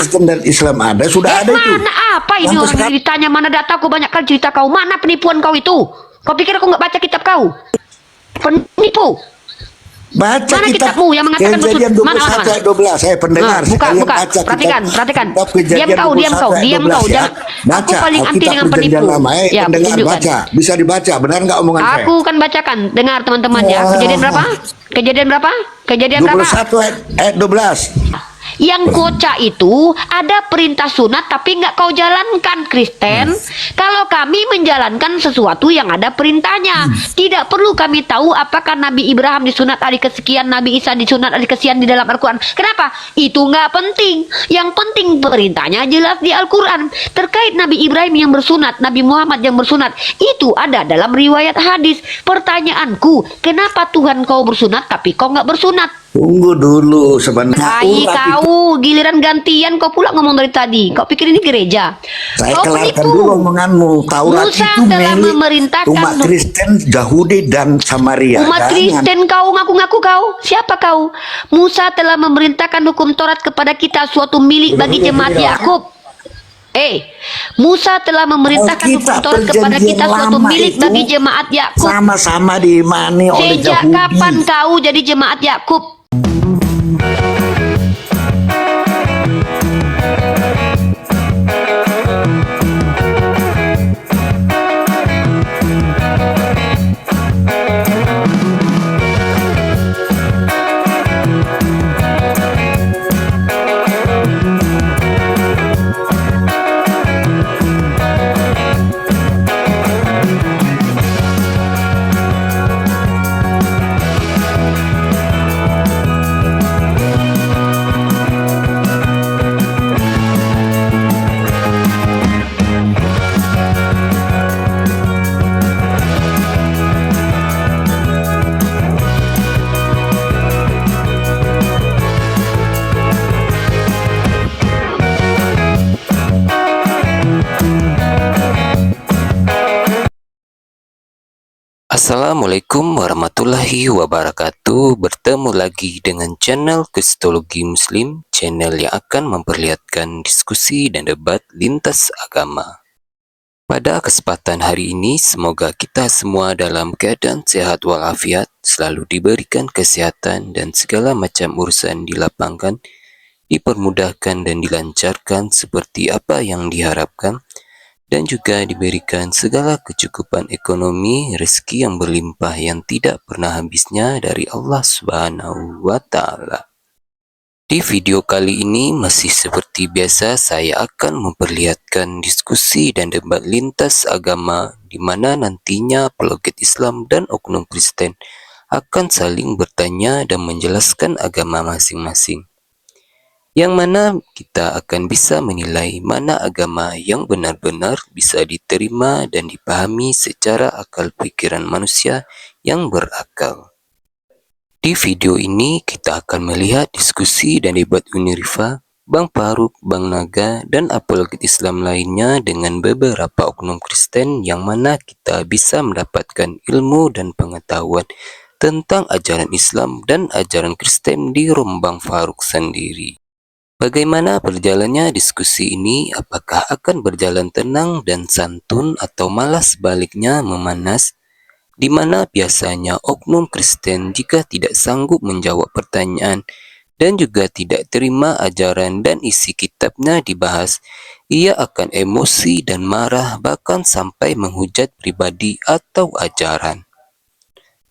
Kristen dan Islam ada, sudah ada itu. Mana apa ini Sampai orang sekarang ceritanya, mana data kau, banyak kan cerita kau, mana penipuan kau itu? Kau pikir aku nggak baca kitab kau? Penipu. baca Mana kitab kitabmu yang mengatakan Kejadian betul? Mana, 21 mana? ayat 12. Saya pendengar. Buka, Kalian buka. baca Perhatikan, perhatikan. kitab Diam Kejadian kau, diam 21 kau, ayat diam 12 kau. ya. Jangan. Aku Baca paling anti Alkitab dengan Perjanjian penipu. Lama. Ya, Pendengar tunjukkan. baca. Bisa dibaca. Benar nggak omongan saya? Aku kan bacakan. Dengar teman-teman ya. Kejadian berapa? Kejadian berapa? Kejadian berapa? 21 ayat 12. Yang kocak itu ada perintah sunat tapi nggak kau jalankan, Kristen. Kalau kami menjalankan sesuatu yang ada perintahnya, tidak perlu kami tahu apakah Nabi Ibrahim disunat hari kesekian, Nabi Isa disunat hari kesekian di dalam Al-Quran. Kenapa? Itu nggak penting. Yang penting perintahnya jelas di Al-Quran. Terkait Nabi Ibrahim yang bersunat, Nabi Muhammad yang bersunat, itu ada dalam riwayat hadis. Pertanyaanku, kenapa Tuhan kau bersunat tapi kau nggak bersunat? Tunggu dulu sebenarnya. Hai kau, giliran gantian kau pula ngomong dari tadi. Kau pikir ini gereja? Saya Kau kelarkan penipu. dulu omonganmu. Taurat Musa itu telah milik memerintahkan umat Kristen, Yahudi dan Samaria. umat Jangan. Kristen. Kau ngaku-ngaku kau. Siapa kau? Musa telah memerintahkan hukum Taurat kepada kita, suatu milik bagi jemaat Yakub. Musa telah memerintahkan hukum Alkitab Taurat kepada Perjanjian kita, suatu Lama milik itu bagi jemaat Yakub. sama-sama diimani oleh Sejak Yahudi. kapan kau jadi jemaat Yakub? Assalamualaikum warahmatullahi wabarakatuh. Bertemu lagi dengan channel Kristologi Muslim, channel yang akan memperlihatkan diskusi dan debat lintas agama. Pada kesempatan hari ini, semoga kita semua dalam keadaan sehat walafiat, selalu diberikan kesehatan dan segala macam urusan dilapangkan, dipermudahkan dan dilancarkan seperti apa yang diharapkan, dan juga diberikan segala kecukupan ekonomi, rezeki yang berlimpah yang tidak pernah habisnya dari Allah Subhanahu wa Ta'ala. Di video kali ini masih seperti biasa, saya akan memperlihatkan diskusi dan debat lintas agama di mana nantinya apologet Islam dan oknum Kristen akan saling bertanya dan menjelaskan agama masing-masing. Yang mana kita akan bisa menilai mana agama yang benar-benar bisa diterima dan dipahami secara akal pikiran manusia yang berakal. Di video ini kita akan melihat diskusi dan debat Unirifa, Bang Faruk, Bang Naga, dan apologet Islam lainnya dengan beberapa oknum Kristen yang mana kita bisa mendapatkan ilmu dan pengetahuan tentang ajaran Islam dan ajaran Kristen di room Bang Faruk sendiri. Bagaimana berjalannya diskusi ini? Apakah akan berjalan tenang dan santun atau malah sebaliknya memanas? Di mana biasanya oknum Kristen jika tidak sanggup menjawab pertanyaan dan juga tidak terima ajaran dan isi kitabnya dibahas, ia akan emosi dan marah bahkan sampai menghujat pribadi atau ajaran.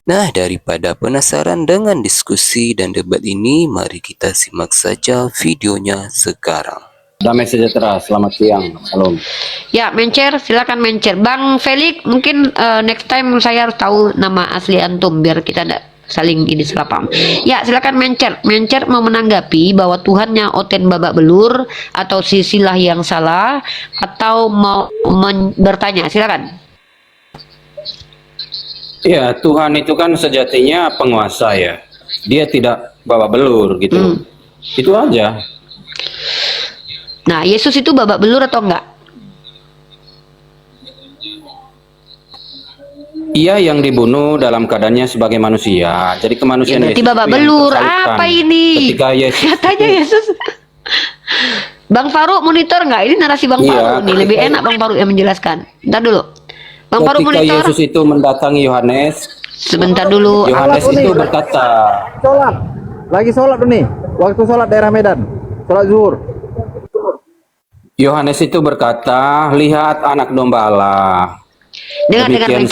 Nah, daripada penasaran dengan diskusi dan debat ini, mari kita simak saja videonya sekarang. Damai sejahtera, selamat siang, salam. Ya, Mencer, silakan Mencer. Bang Felix, mungkin next time saya harus tahu nama asli antum biar kita tidak saling ini salah paham. Ya, silakan Mencer. Mencer mau menanggapi bahwa Tuhannya Oten babak belur atau silsilah yang salah, atau mau bertanya? Silakan. Ya, Tuhan itu kan sejatinya penguasa ya. Dia tidak babak belur gitu. Itu aja. Nah, Yesus itu babak belur atau enggak? Ia yang dibunuh dalam keadaannya sebagai manusia. Jadi kemanusiaan Ya, berarti Yesus babak itu yang belur. tersalibkan. Apa ini? Ketika Yesus Katanya Yesus. Bang Faruk monitor nggak? Ini narasi Bang Iya. Faruk nih, lebih enak Bang Faruk yang menjelaskan. Bentar dulu. Bang Faruk Ketika monitor. Yesus itu mendatangi Yohanes, Sebentar dulu. Yohanes itu berkata, Sholat. Lagi sholat tuh nih. Waktu sholat daerah Medan. Sholat zuhur. Yohanes itu berkata, lihat anak domba Allah. Dengar Demikian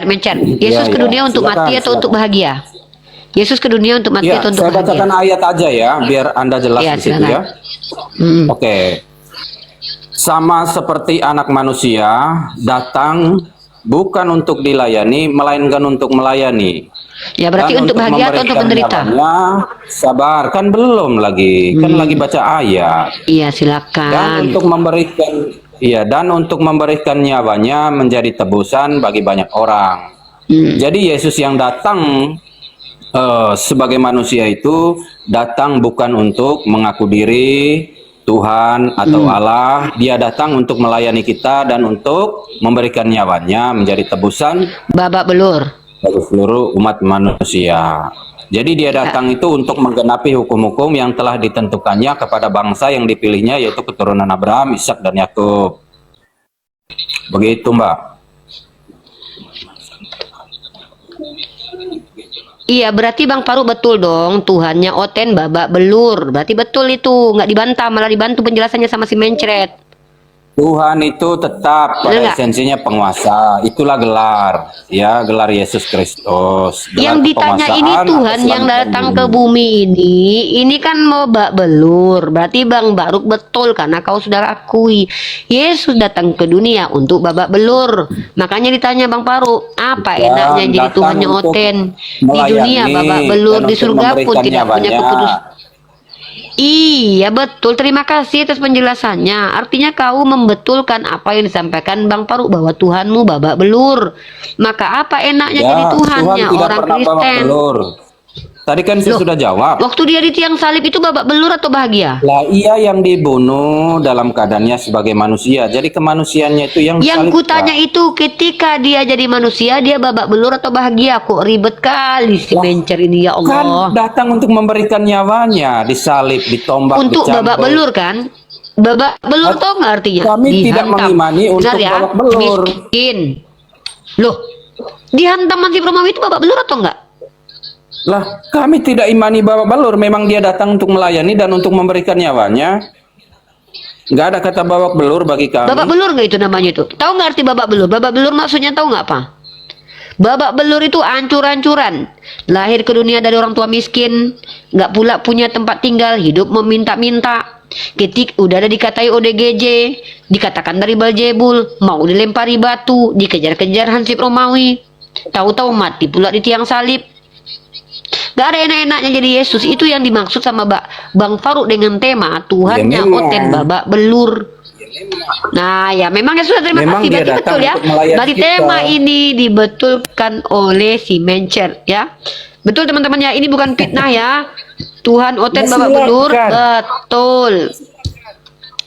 mencar. Yesus Iya, ke iya. dunia untuk Silakan, mati atau silakan. untuk bahagia? Yesus ke dunia untuk mati Ya, atau untuk saya bahagia? bacakan ayat aja ya, biar Anda jelas Iya, di situ silakan. ya. Oke. Sama seperti anak manusia datang bukan untuk dilayani, melainkan untuk melayani. Ya berarti Dan untuk bahagia atau untuk memberikan menderita? nyawanya, sabar, kan belum lagi, kan lagi baca ayat. Iya Dan silakan. untuk memberikan, dan untuk memberikan nyawanya menjadi tebusan bagi banyak orang. Jadi Yesus yang datang sebagai manusia itu datang bukan untuk mengaku diri Tuhan atau Allah, dia datang untuk melayani kita dan untuk memberikan nyawanya menjadi tebusan Babak belur. bagi seluruh umat manusia. Jadi dia datang itu untuk menggenapi hukum-hukum yang telah ditentukannya kepada bangsa yang dipilihnya, yaitu keturunan Abraham, Ishak dan Yakub. Begitu, Mbak. Iya berarti Bang Faruk betul dong, Tuhannya Oten babak belur. Berarti betul itu, nggak dibantah, malah dibantu penjelasannya sama si Mencret. Tuhan itu tetap pada Bener nggak? esensinya penguasa. Itulah gelar, ya, gelar Yesus Kristus. Gelar Yang ditanya ini kekuasaan Tuhan atas yang langit dan datang bumi. ke bumi ini kan mau bak belur. Berarti Bang Baruk betul karena kau sudah akui Yesus datang ke dunia untuk babak belur. Makanya ditanya Bang Faruk, apa Dan enaknya jadi datang Tuhannya untuk Oten di melayani dunia babak belur, dan di untuk surga pun memberikan tidak punya nyawanya. keputus. Iya betul, terima kasih atas penjelasannya. Artinya kau membetulkan apa yang disampaikan Bang Faruk bahwa Tuhanmu babak belur. Maka apa enaknya Ya, jadi Tuhannya Tuhan tidak orang pernah babak Kristen? belur. Tadi kan saya Loh, sudah jawab. Waktu dia di tiang salib itu babak belur atau bahagia? Lah, ia yang dibunuh dalam keadaannya sebagai manusia. Jadi kemanusiaannya itu yang Yang disalibkan. kutanya itu ketika dia jadi manusia dia babak belur atau bahagia? Kok ribet kali si Mencer ini ya Kan Allah. datang untuk memberikan nyawanya, disalib, ditombak, Untuk dicambuk. babak belur kan? Babak belur tau nggak artinya? Kami tidak mengimani untuk Benar ya? babak belur. Miskin. Loh, dihantam Mansib Romawi itu babak belur atau enggak? Lah, kami tidak imani babak belur. Memang dia datang untuk melayani dan untuk memberikan nyawanya. Nggak ada kata babak belur bagi kami. Babak belur nggak itu namanya itu? Tahu nggak arti babak belur? Babak belur maksudnya tahu nggak apa? Babak belur itu ancur-ancuran. Lahir ke dunia dari orang tua miskin, nggak pula punya tempat tinggal, hidup meminta-minta. Ketik udah ada dikatai ODGJ, dikatakan dari Baljebul, mau dilempari batu, dikejar-kejar Hansip Romawi. Tahu-tahu mati pula di tiang salib. Gak ada enak-enaknya jadi Yesus. Itu yang dimaksud sama Bang Faruk dengan tema Tuhannya Ya, memang. Oten babak belur. Nah ya memang ya sudah, terima Memang kasih. dia Berarti datang betul ya. untuk melayani Berarti kita. tema ini dibetulkan oleh si Mencer ya. Betul teman-teman ya, ini bukan fitnah ya. Tuhan Oten Ya, babak belur, silakan. betul.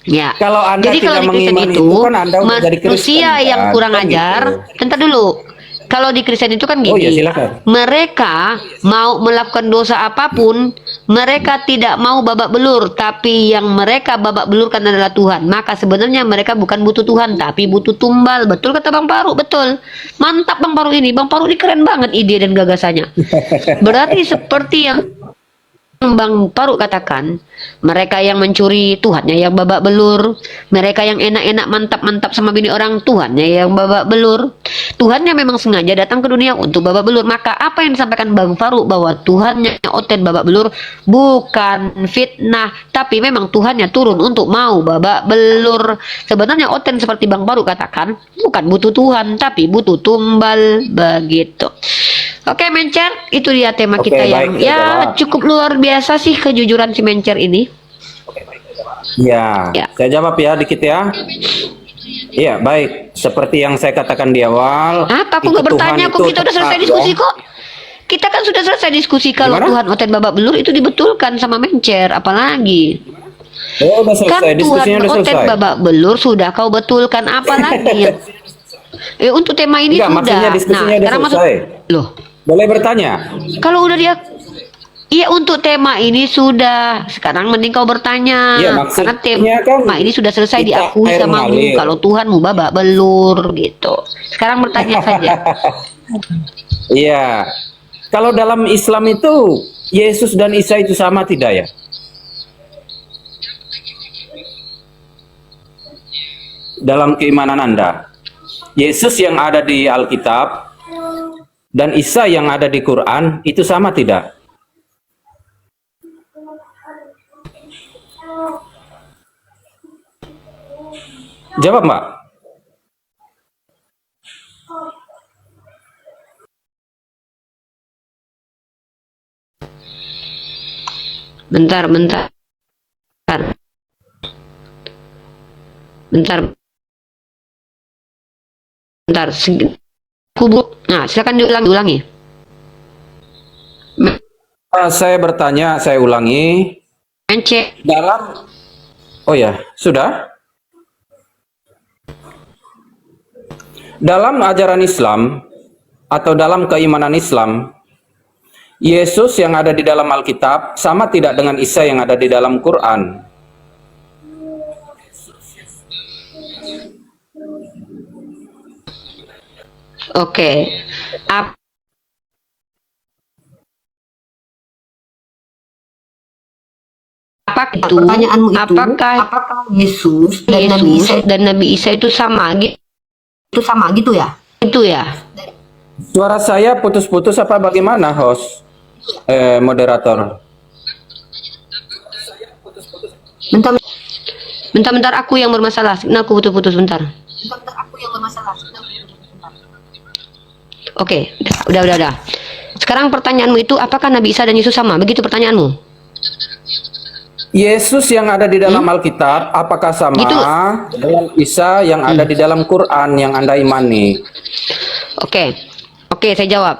Ya. Kalau Anda Jadi kalau tidak di Kristen mengimani itu, itu, kan Anda udah jadi Kristen, manusia yang kan? kurang Kan ajar. gitu. Bentar dulu. Kalau di Kristen itu kan gini. Oh, iya, silakan. Mereka mau melakukan dosa apapun, mereka tidak mau babak belur, tapi yang mereka babak belurkan adalah Tuhan. Maka sebenarnya mereka bukan butuh Tuhan, tapi butuh tumbal. Betul kata Bang Faruk, betul. Mantap Bang Faruk ini. Bang Faruk ini keren banget ide dan gagasannya. Berarti seperti yang Bang Faruk katakan, mereka yang mencuri Tuhannya yang babak belur, mereka yang enak-enak mantap-mantap sama bini orang Tuhannya yang babak belur. Tuhannya memang sengaja datang ke dunia untuk babak belur. Maka apa yang disampaikan Bang Faruk bahwa Tuhannya Oten babak belur bukan fitnah, tapi memang Tuhannya turun untuk mau babak belur. Sebenarnya Oten seperti Bang Faruk katakan bukan butuh Tuhan, tapi butuh tumbal, begitu. Oke Mencer, itu dia tema Oke, kita baik, yang saya ya jawab. cukup luar biasa sih kejujuran si Mencer ini. Ya, Ya. saya jawab ya dikit ya. Iya, baik. Seperti yang saya katakan di awal. Apa aku itu nggak bertanya Tuhan kok, itu kita udah selesai tetap, diskusi ya. kok. Kita kan sudah selesai diskusi kalau Gimana? Tuhan Oten babak belur itu dibetulkan sama Mencer, apalagi. Oh, udah Kan selesai. Diskusinya Tuhan udah Oten selesai. babak belur sudah kau betulkan, apalagi. Untuk tema ini Enggak, sudah. maksudnya diskusinya udah sekarang selesai. loh, Boleh bertanya? kalau udah dia Iya, untuk tema ini sudah. Sekarang mending kau bertanya. Iya, Karena maksudnya kan tema ini sudah selesai kita diakui air sama mengalir. Kalau Tuhan mau babak belur gitu. Sekarang bertanya saja. Iya. Kalau dalam Islam itu Yesus dan Isa itu sama tidak ya? Dalam keimanan Anda, Yesus yang ada di Alkitab dan Isa yang ada di Quran itu sama tidak? Jawab, Mbak. Bentar. Nah, silakan diulangi. Saya bertanya, saya ulangi. Mencek. Oh ya, sudah. Dalam ajaran Islam atau dalam keimanan Islam, Yesus yang ada di dalam Alkitab sama tidak dengan Isa yang ada di dalam Quran? Oke. Pertanyaanmu itu, apakah Yesus dan Nabi Isa itu sama gitu ya? Itu ya. Suara saya putus-putus apa bagaimana, host? Moderator. Bentar, aku yang bermasalah. Signalku putus-putus bentar. Oke, udah. Sekarang pertanyaanmu itu, apakah Nabi Isa dan Yesus sama? Begitu pertanyaanmu. Yesus yang ada di dalam Alkitab apakah sama Gitu. dengan Isa yang ada di dalam Quran yang Anda imani? Oke, saya jawab.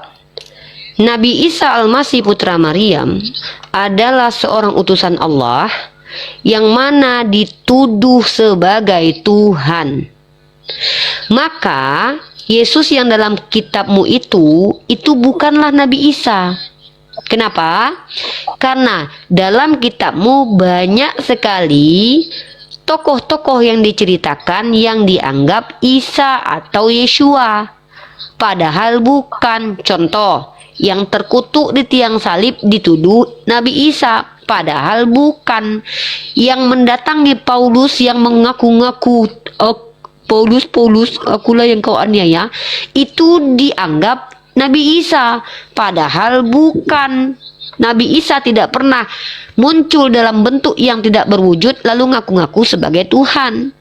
Nabi Isa Al-Masih putra Maryam adalah seorang utusan Allah yang mana dituduh sebagai Tuhan. Maka Yesus yang dalam kitabmu itu bukanlah Nabi Isa. Kenapa? Karena dalam kitabmu banyak sekali tokoh-tokoh yang diceritakan yang dianggap Isa atau Yeshua. Padahal bukan. Contoh, yang terkutuk di tiang salib dituduh Nabi Isa. Padahal bukan. Yang mendatangi Paulus yang mengaku-ngaku Paulus, akulah yang kau aniaya, itu dianggap Nabi Isa, padahal bukan. Nabi Isa tidak pernah muncul dalam bentuk yang tidak berwujud lalu ngaku-ngaku sebagai Tuhan.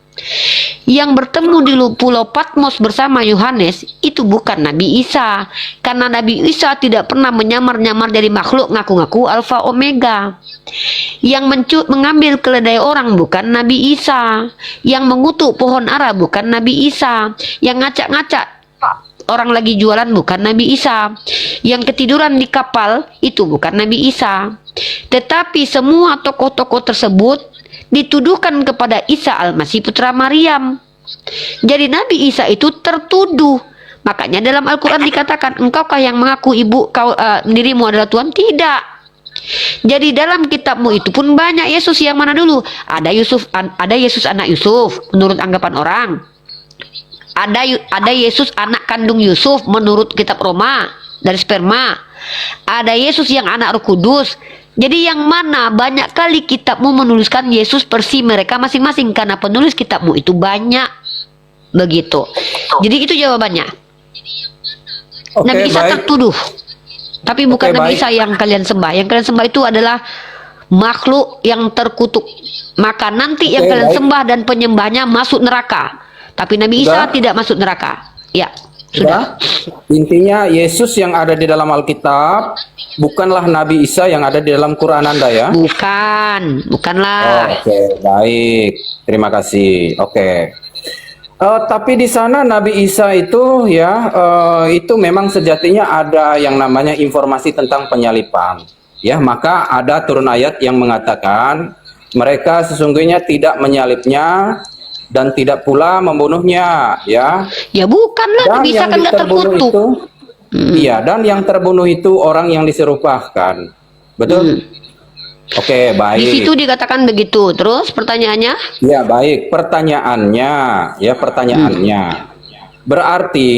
Yang bertemu di Pulau Patmos bersama Yohanes itu bukan Nabi Isa, karena Nabi Isa tidak pernah menyamar-nyamar dari makhluk ngaku-ngaku Alfa Omega. Yang mengambil keledai orang bukan Nabi Isa. Yang mengutuk pohon ara bukan Nabi Isa. Yang ngacak-ngacak orang lagi jualan bukan Nabi Isa. Yang ketiduran di kapal itu bukan Nabi Isa. Tetapi semua tokoh-tokoh tersebut dituduhkan kepada Isa Al-Masih putra Maryam. Jadi Nabi Isa itu tertuduh. Makanya dalam Al-Quran dikatakan, engkaukah yang mengaku dirimu adalah Tuhan? Tidak. Jadi dalam kitabmu itu pun banyak Yesus yang mana dulu? Ada Yesus anak Yusuf menurut anggapan orang. Ada Yesus anak kandung Yusuf menurut kitab Roma dari sperma. Ada Yesus yang anak Roh Kudus. Jadi yang mana banyak kali kitabmu menuliskan Yesus versi mereka masing-masing karena penulis kitabmu itu banyak. Begitu. Jadi itu jawabannya. Nabi Isa tertuduh. Tapi bukan Nabi Isa yang kalian sembah. Yang kalian sembah itu adalah makhluk yang terkutuk. Maka nanti yang kalian sembah dan penyembahnya masuk neraka. Tapi Nabi Isa tidak masuk neraka. Ya, sudah. Intinya Yesus yang ada di dalam Alkitab bukanlah Nabi Isa yang ada di dalam Quran Anda ya? Bukanlah. Oke, baik. Terima kasih. Oke. Tapi di sana Nabi Isa itu ya, itu memang sejatinya ada yang namanya informasi tentang penyalipan. Ya, maka ada turun ayat yang mengatakan mereka sesungguhnya tidak menyalibnya dan tidak pula membunuhnya, ya. Ya bukanlah, Nabi Isa kan nggak terkutuk. Iya, dan yang terbunuh itu orang yang diserupakan. Betul? Oke, baik. Di situ dikatakan begitu. Terus pertanyaannya? Ya, baik. Pertanyaannya. Berarti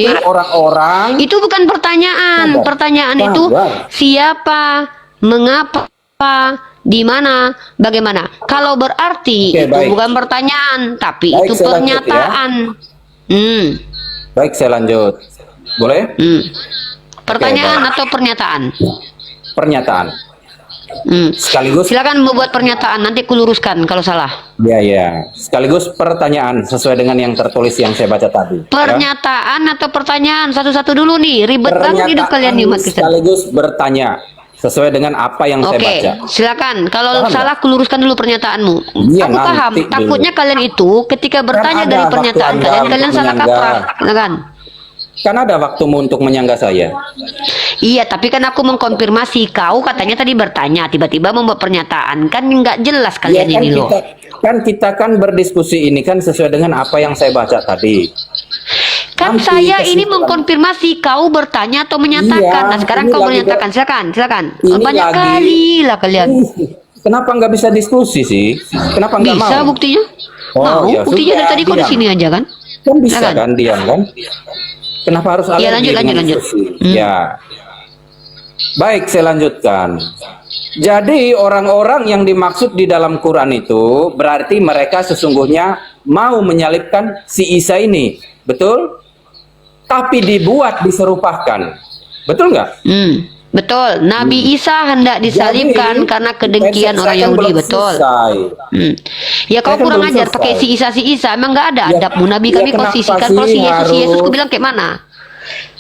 itu orang-orang itu bukan pertanyaan. Sabar. Pertanyaan Sabar. itu siapa, mengapa, di mana, bagaimana. Kalau berarti Oke, itu baik. bukan pertanyaan, tapi Baik, itu saya lanjut ya. pernyataan. Baik, saya lanjut. Boleh? Pertanyaan baik. atau pernyataan? Pernyataan. Sekaligus Silakan membuat pernyataan, nanti kuluruskan kalau salah. ya. Sekaligus pertanyaan sesuai dengan yang tertulis yang saya baca tadi. Ya. Pernyataan atau pertanyaan? Satu-satu dulu nih. Ribet banget hidup kalian di umat Kristen. Sekaligus bertanya sesuai dengan apa yang saya Oke, baca. silakan. Kalau Paham salah, kuluruskan dulu pernyataanmu. Iya, Aku paham. nanti dulu. Takutnya kalian itu ketika bertanya ada dari waktu pernyataan Anda kalian untuk salah menyanggah. kaprah, silakan. Kan ada waktumu untuk menyanggah saya. Iya, tapi kan aku mengkonfirmasi. Kau katanya tadi bertanya, tiba-tiba membuat pernyataan. Kan nggak jelas Ya, kalian ini loh. kita kan berdiskusi ini kan sesuai dengan apa yang saya baca tadi. Kan Nanti saya ini kesimpulan- mengkonfirmasi kau bertanya atau menyatakan. Iya, Nah, sekarang ini kau lagi menyatakan. Silakan. Ini Banyak lagi- kali lah kalian. Kenapa nggak bisa diskusi sih? Kenapa nggak mau? Bisa buktinya? Oh, Mau? ya Buktinya sudah, dari tadi kau di diam. sini aja kan? Kan bisa Silakan. kan diam kan? Kenapa harus Iya, alergi dengan lanjut. diskusi? Ya. Baik, saya lanjutkan. Jadi orang-orang yang dimaksud di dalam Quran itu berarti mereka sesungguhnya mau menyalibkan si Isa ini. Betul? Tapi dibuat diserupakan. Betul nggak? Betul. Nabi Isa hendak disalibkan Jadi, karena kedengkian saya orang kan Yahudi. belum Betul. selesai. Ya kau Saya kan kurang belum ajar selesai. pakai si Isa. Emang nggak ada Ya, adabmu. Nabi ya kami kau kenapa sisihkan. sih Kalau si Yesus harus- kau bilang kayak mana?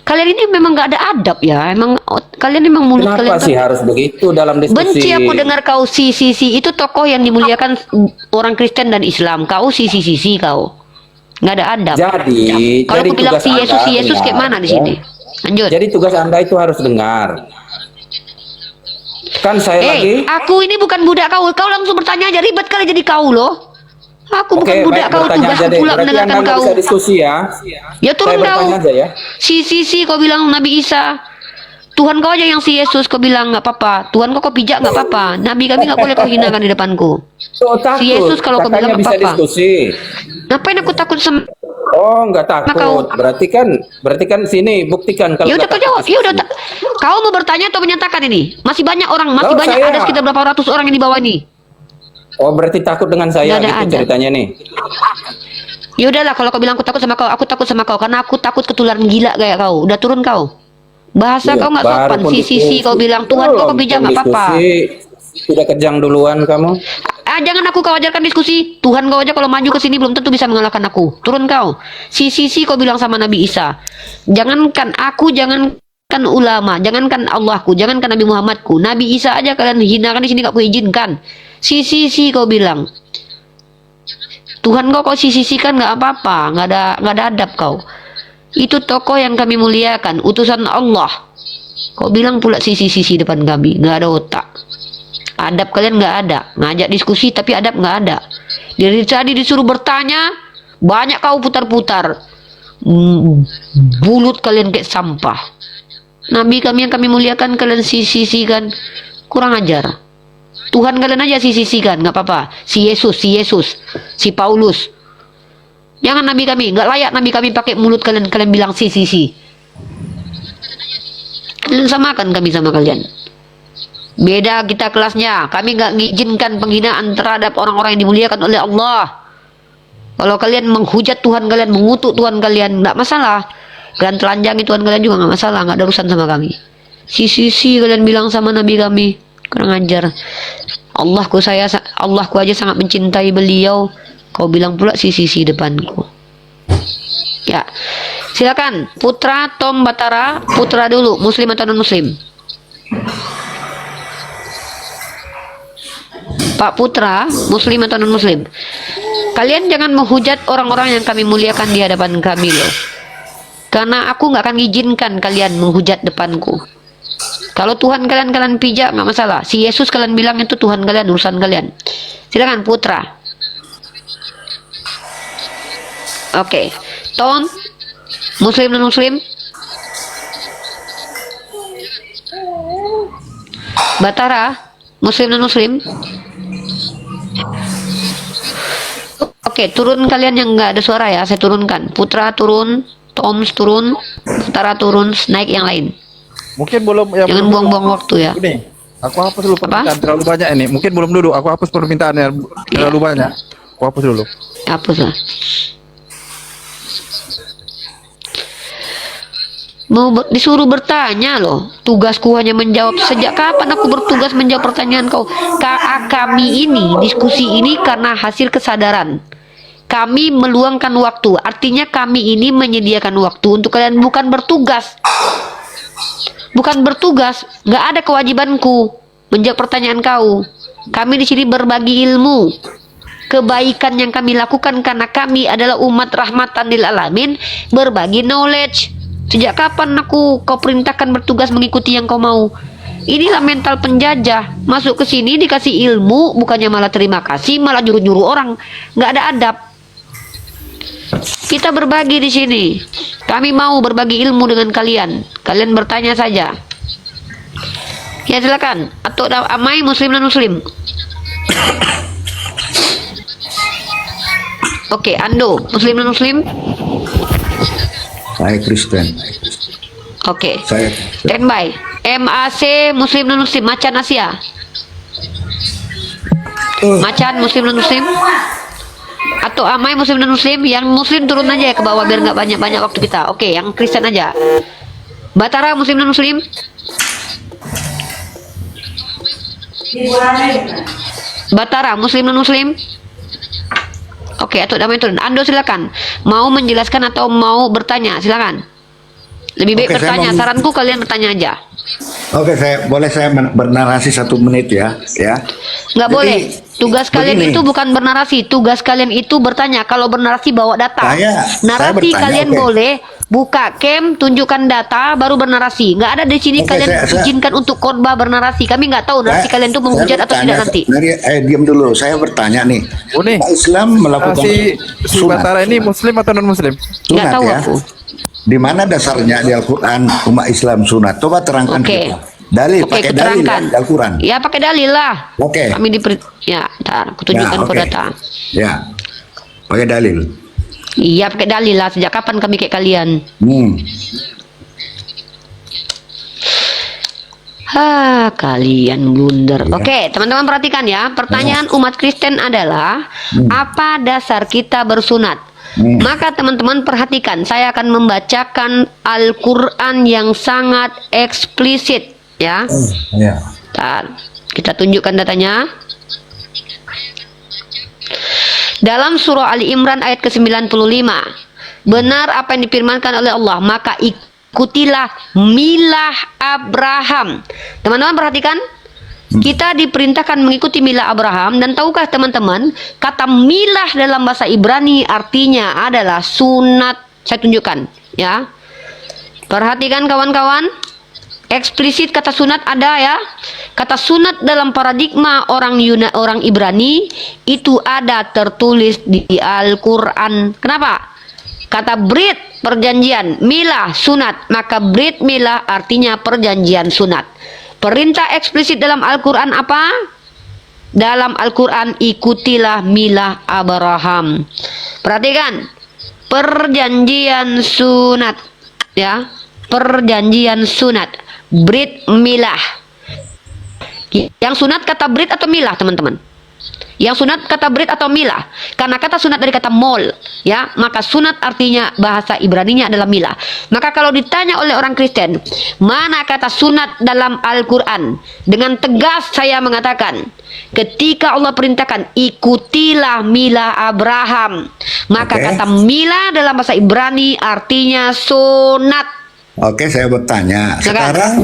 Kalian ini memang nggak ada adab ya. Emang kalian memang mulut Kenapa kalian sih harus begitu dalam diskusi? benci aku dengar kau si itu tokoh yang dimuliakan orang Kristen dan Islam. Kau si kau. Nggak ada adab. Jadi, Kalau jadi aku bilang tugas si Anda Yesus kayak dengar, mana di ya. sini? Lanjut. Jadi tugas Anda itu harus dengar. Kan saya lagi. Aku ini bukan budak kau. Kau langsung bertanya aja, ribet kali jadi kau loh. Aku bukan Oke, budak baik, kau, bertanya aja tugasku deh. pula Berarti Anda mendengarkan nggak kau. bisa diskusi ya. Ya turun Saya kau. bertanya aja ya. Si kau bilang Nabi Isa. Tuhan kau aja yang si Yesus kau bilang nggak apa-apa. Tuhan kau pijak nggak apa-apa. Nabi kami nggak boleh kau hinakan di depanku. So, takut. Si Yesus kalau kau Katanya bilang bisa apa-apa. diskusi. Ngapain aku takut sama? Oh, nggak takut. kau- Berarti kan sini buktikan kalau Ya udah nggak kau jawab. takut Ya udah. diskusi. Kau mau bertanya atau menyatakan ini? Masih banyak orang. Masih Oh, banyak. saya- Ada sekitar berapa ratus orang yang di bawah ini. Oh, berarti takut dengan saya Nggak ada gitu adab. ceritanya nih. Ya udahlah kalau kau bilang aku takut sama kau karena aku takut ketularan gila kayak kau. Udah turun kau. Bahasa Iya, kau nggak baru sopan. pun Si diskusi. kau bilang Tuhan kau Belum bijak pun nggak apa-apa. diskusi. Sudah kejang duluan kamu. Jangan aku kau ajarkan diskusi. Tuhan kau aja kalau maju ke sini belum tentu bisa mengalahkan aku. Turun kau. Si kau bilang sama Nabi Isa. Jangankan aku, jangankan ulama, jangankan Allahku, jangankan Nabi Muhammadku. Nabi Isa aja kalian hinakan di sini gak kuizinkan. Si kau bilang. Tuhan kau sisihkan nggak apa-apa, nggak ada adab kau. Itu tokoh yang kami muliakan, utusan Allah. Kau bilang pula si depan kami, nggak ada otak. Adab kalian nggak ada, ngajak diskusi tapi adab nggak ada. Dari tadi disuruh bertanya, banyak kau putar-putar. Bulut kalian kayak sampah. Nabi kami yang kami muliakan kalian sisihkan, kurang ajar. Tuhan kalian aja sisihkan, nggak apa-apa. Si Yesus, si Paulus. Jangan Nabi kami, nggak layak Nabi kami pakai mulut kalian bilang si. Kalian samakan kami sama kalian. Beda kita kelasnya. Kami nggak mengizinkan penghinaan terhadap orang-orang yang dimuliakan oleh Allah. Kalau kalian menghujat Tuhan kalian, mengutuk Tuhan kalian, nggak masalah. Kalian telanjangi Tuhan kalian juga nggak masalah, nggak ada urusan sama kami. Si kalian bilang sama Nabi kami. Kurang ajar. Allahku aja sangat mencintai beliau. Kau bilang pula si depanku. Ya. Silakan Putra Tom Batara, Putra dulu, muslim atau non muslim? Pak Putra, muslim atau non muslim? Kalian jangan menghujat orang-orang yang kami muliakan di hadapan kami loh. Karena aku nggak akan izinkan kalian menghujat depanku. Kalau Tuhan kalian pijak nggak masalah. Si Yesus kalian bilang itu Tuhan kalian, urusan kalian. Silakan Putra. Oke, Ton, muslim non muslim? Batara, Muslim dan Muslim. Oke, turun kalian yang nggak ada suara ya, saya turunkan. Putra turun, Toms turun, Batara turun, naik yang lain. Mungkin belum ya. Jangan belum buang-buang waktu ya. Ini, aku hapus dulu permintaan terlalu banyak ini. Mungkin belum dulu. Aku hapus permintaannya terlalu banyak. Aku hapus dulu. Hapus lah. Disuruh bertanya loh. Tugasku hanya menjawab. Sejak kapan aku bertugas menjawab pertanyaan kau? Kami ini, diskusi ini karena hasil kesadaran. Kami meluangkan waktu. Artinya kami ini menyediakan waktu untuk kalian, bukan bertugas. Bukan bertugas. Nggak ada kewajibanku menjawab pertanyaan kau. Kami di sini berbagi ilmu. Kebaikan yang kami lakukan karena kami adalah umat rahmatan lil alamin, berbagi knowledge. Sejak kapan kau perintahkan bertugas mengikuti yang kau mau? Inilah mental penjajah. Masuk ke sini dikasih ilmu, bukannya malah terima kasih, malah nyuruh-nyuruh orang. Nggak ada adab. Kita berbagi di sini. Kami mau berbagi ilmu dengan kalian. Kalian bertanya saja. Ya silakan. Atau Amai, Muslim dan Muslim. Oke, Ando, Muslim dan Muslim. Saya Kristen. Oke. Saya Standby. MAC, Muslim dan Muslim. Macan Asia. Macan, Muslim dan Muslim. Atau Amai, Muslim dan Muslim. Yang Muslim turun aja ya ke bawah biar nggak banyak-banyak waktu kita. Oke, yang Kristen aja. Batara, Muslim dan Muslim. Batara, Muslim dan Muslim. Oke, atau damai turun. Ando silakan. Mau menjelaskan atau mau bertanya? Silakan. Lebih baik Oke, bertanya. Saranku kalian bertanya aja. Oke, saya bernarasi 1 menit ya. Nggak Jadi, boleh. Tugas kalian begini. itu bukan bernarasi. Tugas kalian itu bertanya. Kalau bernarasi bawa data. Saya Narasi bertanya, kalian oke. boleh buka cam, tunjukkan data, baru bernarasi. Nggak ada di sini Oke, kalian saya- izinkan untuk khotbah bernarasi. Kami nggak tahu narasi kalian itu menghujat atau tidak nanti. Diam dulu. Saya bertanya nih. Oh, nih. Umat Islam melakukan Si Batara ini Muslim atau non Muslim? Nggak sunat tahu ya. aku. Di mana dasarnya di Al-Quran umat Islam sunat? Coba terangkan Oke. kita. Dalil, Oke, pakai dalil kuterangkan. ya, di Al-Quran. Ya, pakai dalil lah. Oke. Kami ya, ntar aku tunjukkan oke. data. Ya, pakai dalil. Iya, pakai dalil lah. Sejak kapan kami kayak kalian? Kalian blunder. Ya. Oke, teman-teman perhatikan ya. Pertanyaan umat Kristen adalah apa dasar kita bersunat? Maka teman-teman perhatikan, saya akan membacakan Al-Quran yang sangat eksplisit ya. Ya. Bentar, kita tunjukkan datanya. Dalam surah Ali Imran ayat ke-95, benar apa yang difirmankan oleh Allah, maka ikutilah milah Abraham. Teman-teman perhatikan, kita diperintahkan mengikuti milah Abraham. Dan tahukah teman-teman, kata milah dalam bahasa Ibrani artinya adalah sunat. Saya tunjukkan ya. Perhatikan kawan-kawan, eksplisit kata sunat ada ya. Kata sunat dalam paradigma orang Ibrani itu ada tertulis di Al-Quran. Kenapa? Kata brit perjanjian, milah sunat, maka brit milah artinya perjanjian sunat. Perintah eksplisit dalam Al-Quran apa? Dalam Al-Quran ikutilah milah Abraham. Perhatikan, perjanjian sunat ya, perjanjian sunat, brit milah. Yang sunat kata brit atau milah teman-teman? Yang sunat kata brit atau milah? Karena kata sunat dari kata mol ya, maka sunat artinya bahasa Ibraninya adalah milah. Maka kalau ditanya oleh orang Kristen, mana kata sunat dalam Al-Quran? Dengan tegas saya mengatakan, ketika Allah perintahkan ikutilah milah Abraham, maka Oke. kata milah dalam bahasa Ibrani artinya sunat. Oke, saya bertanya. Silakan. Sekarang,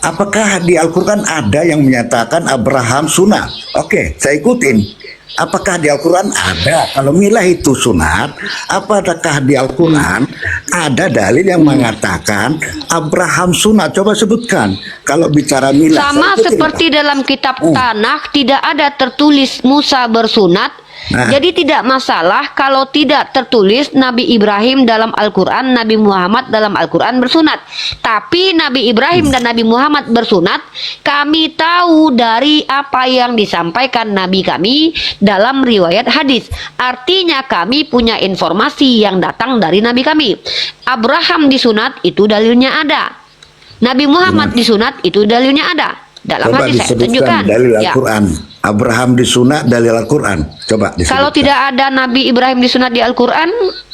apakah di Al-Quran ada yang menyatakan Abraham sunat? Oke, saya ikutin. Apakah di Al-Quran ada? Kalau milah itu sunat, apakah di Al-Quran ada dalil yang mengatakan Abraham sunat? Coba sebutkan. Kalau bicara milah. Sama saya ikutin, seperti Pak. dalam kitab Tanakh tidak ada tertulis Musa bersunat, Nah. Jadi tidak masalah kalau tidak tertulis Nabi Ibrahim dalam Al-Quran, Nabi Muhammad dalam Al-Quran bersunat. Tapi Nabi Ibrahim dan Nabi Muhammad bersunat, kami tahu dari apa yang disampaikan Nabi kami dalam riwayat hadis. Artinya kami punya informasi yang datang dari Nabi kami. Abraham disunat, itu dalilnya ada. Nabi Muhammad disunat, itu dalilnya ada. Dalam Coba hadis saya disebutkan tunjukkan. dalil Ya. Al-Quran. Abraham disunat dalil Al-Quran. Coba disebutkan. Kalau tidak ada Nabi Ibrahim disunat di Al-Quran,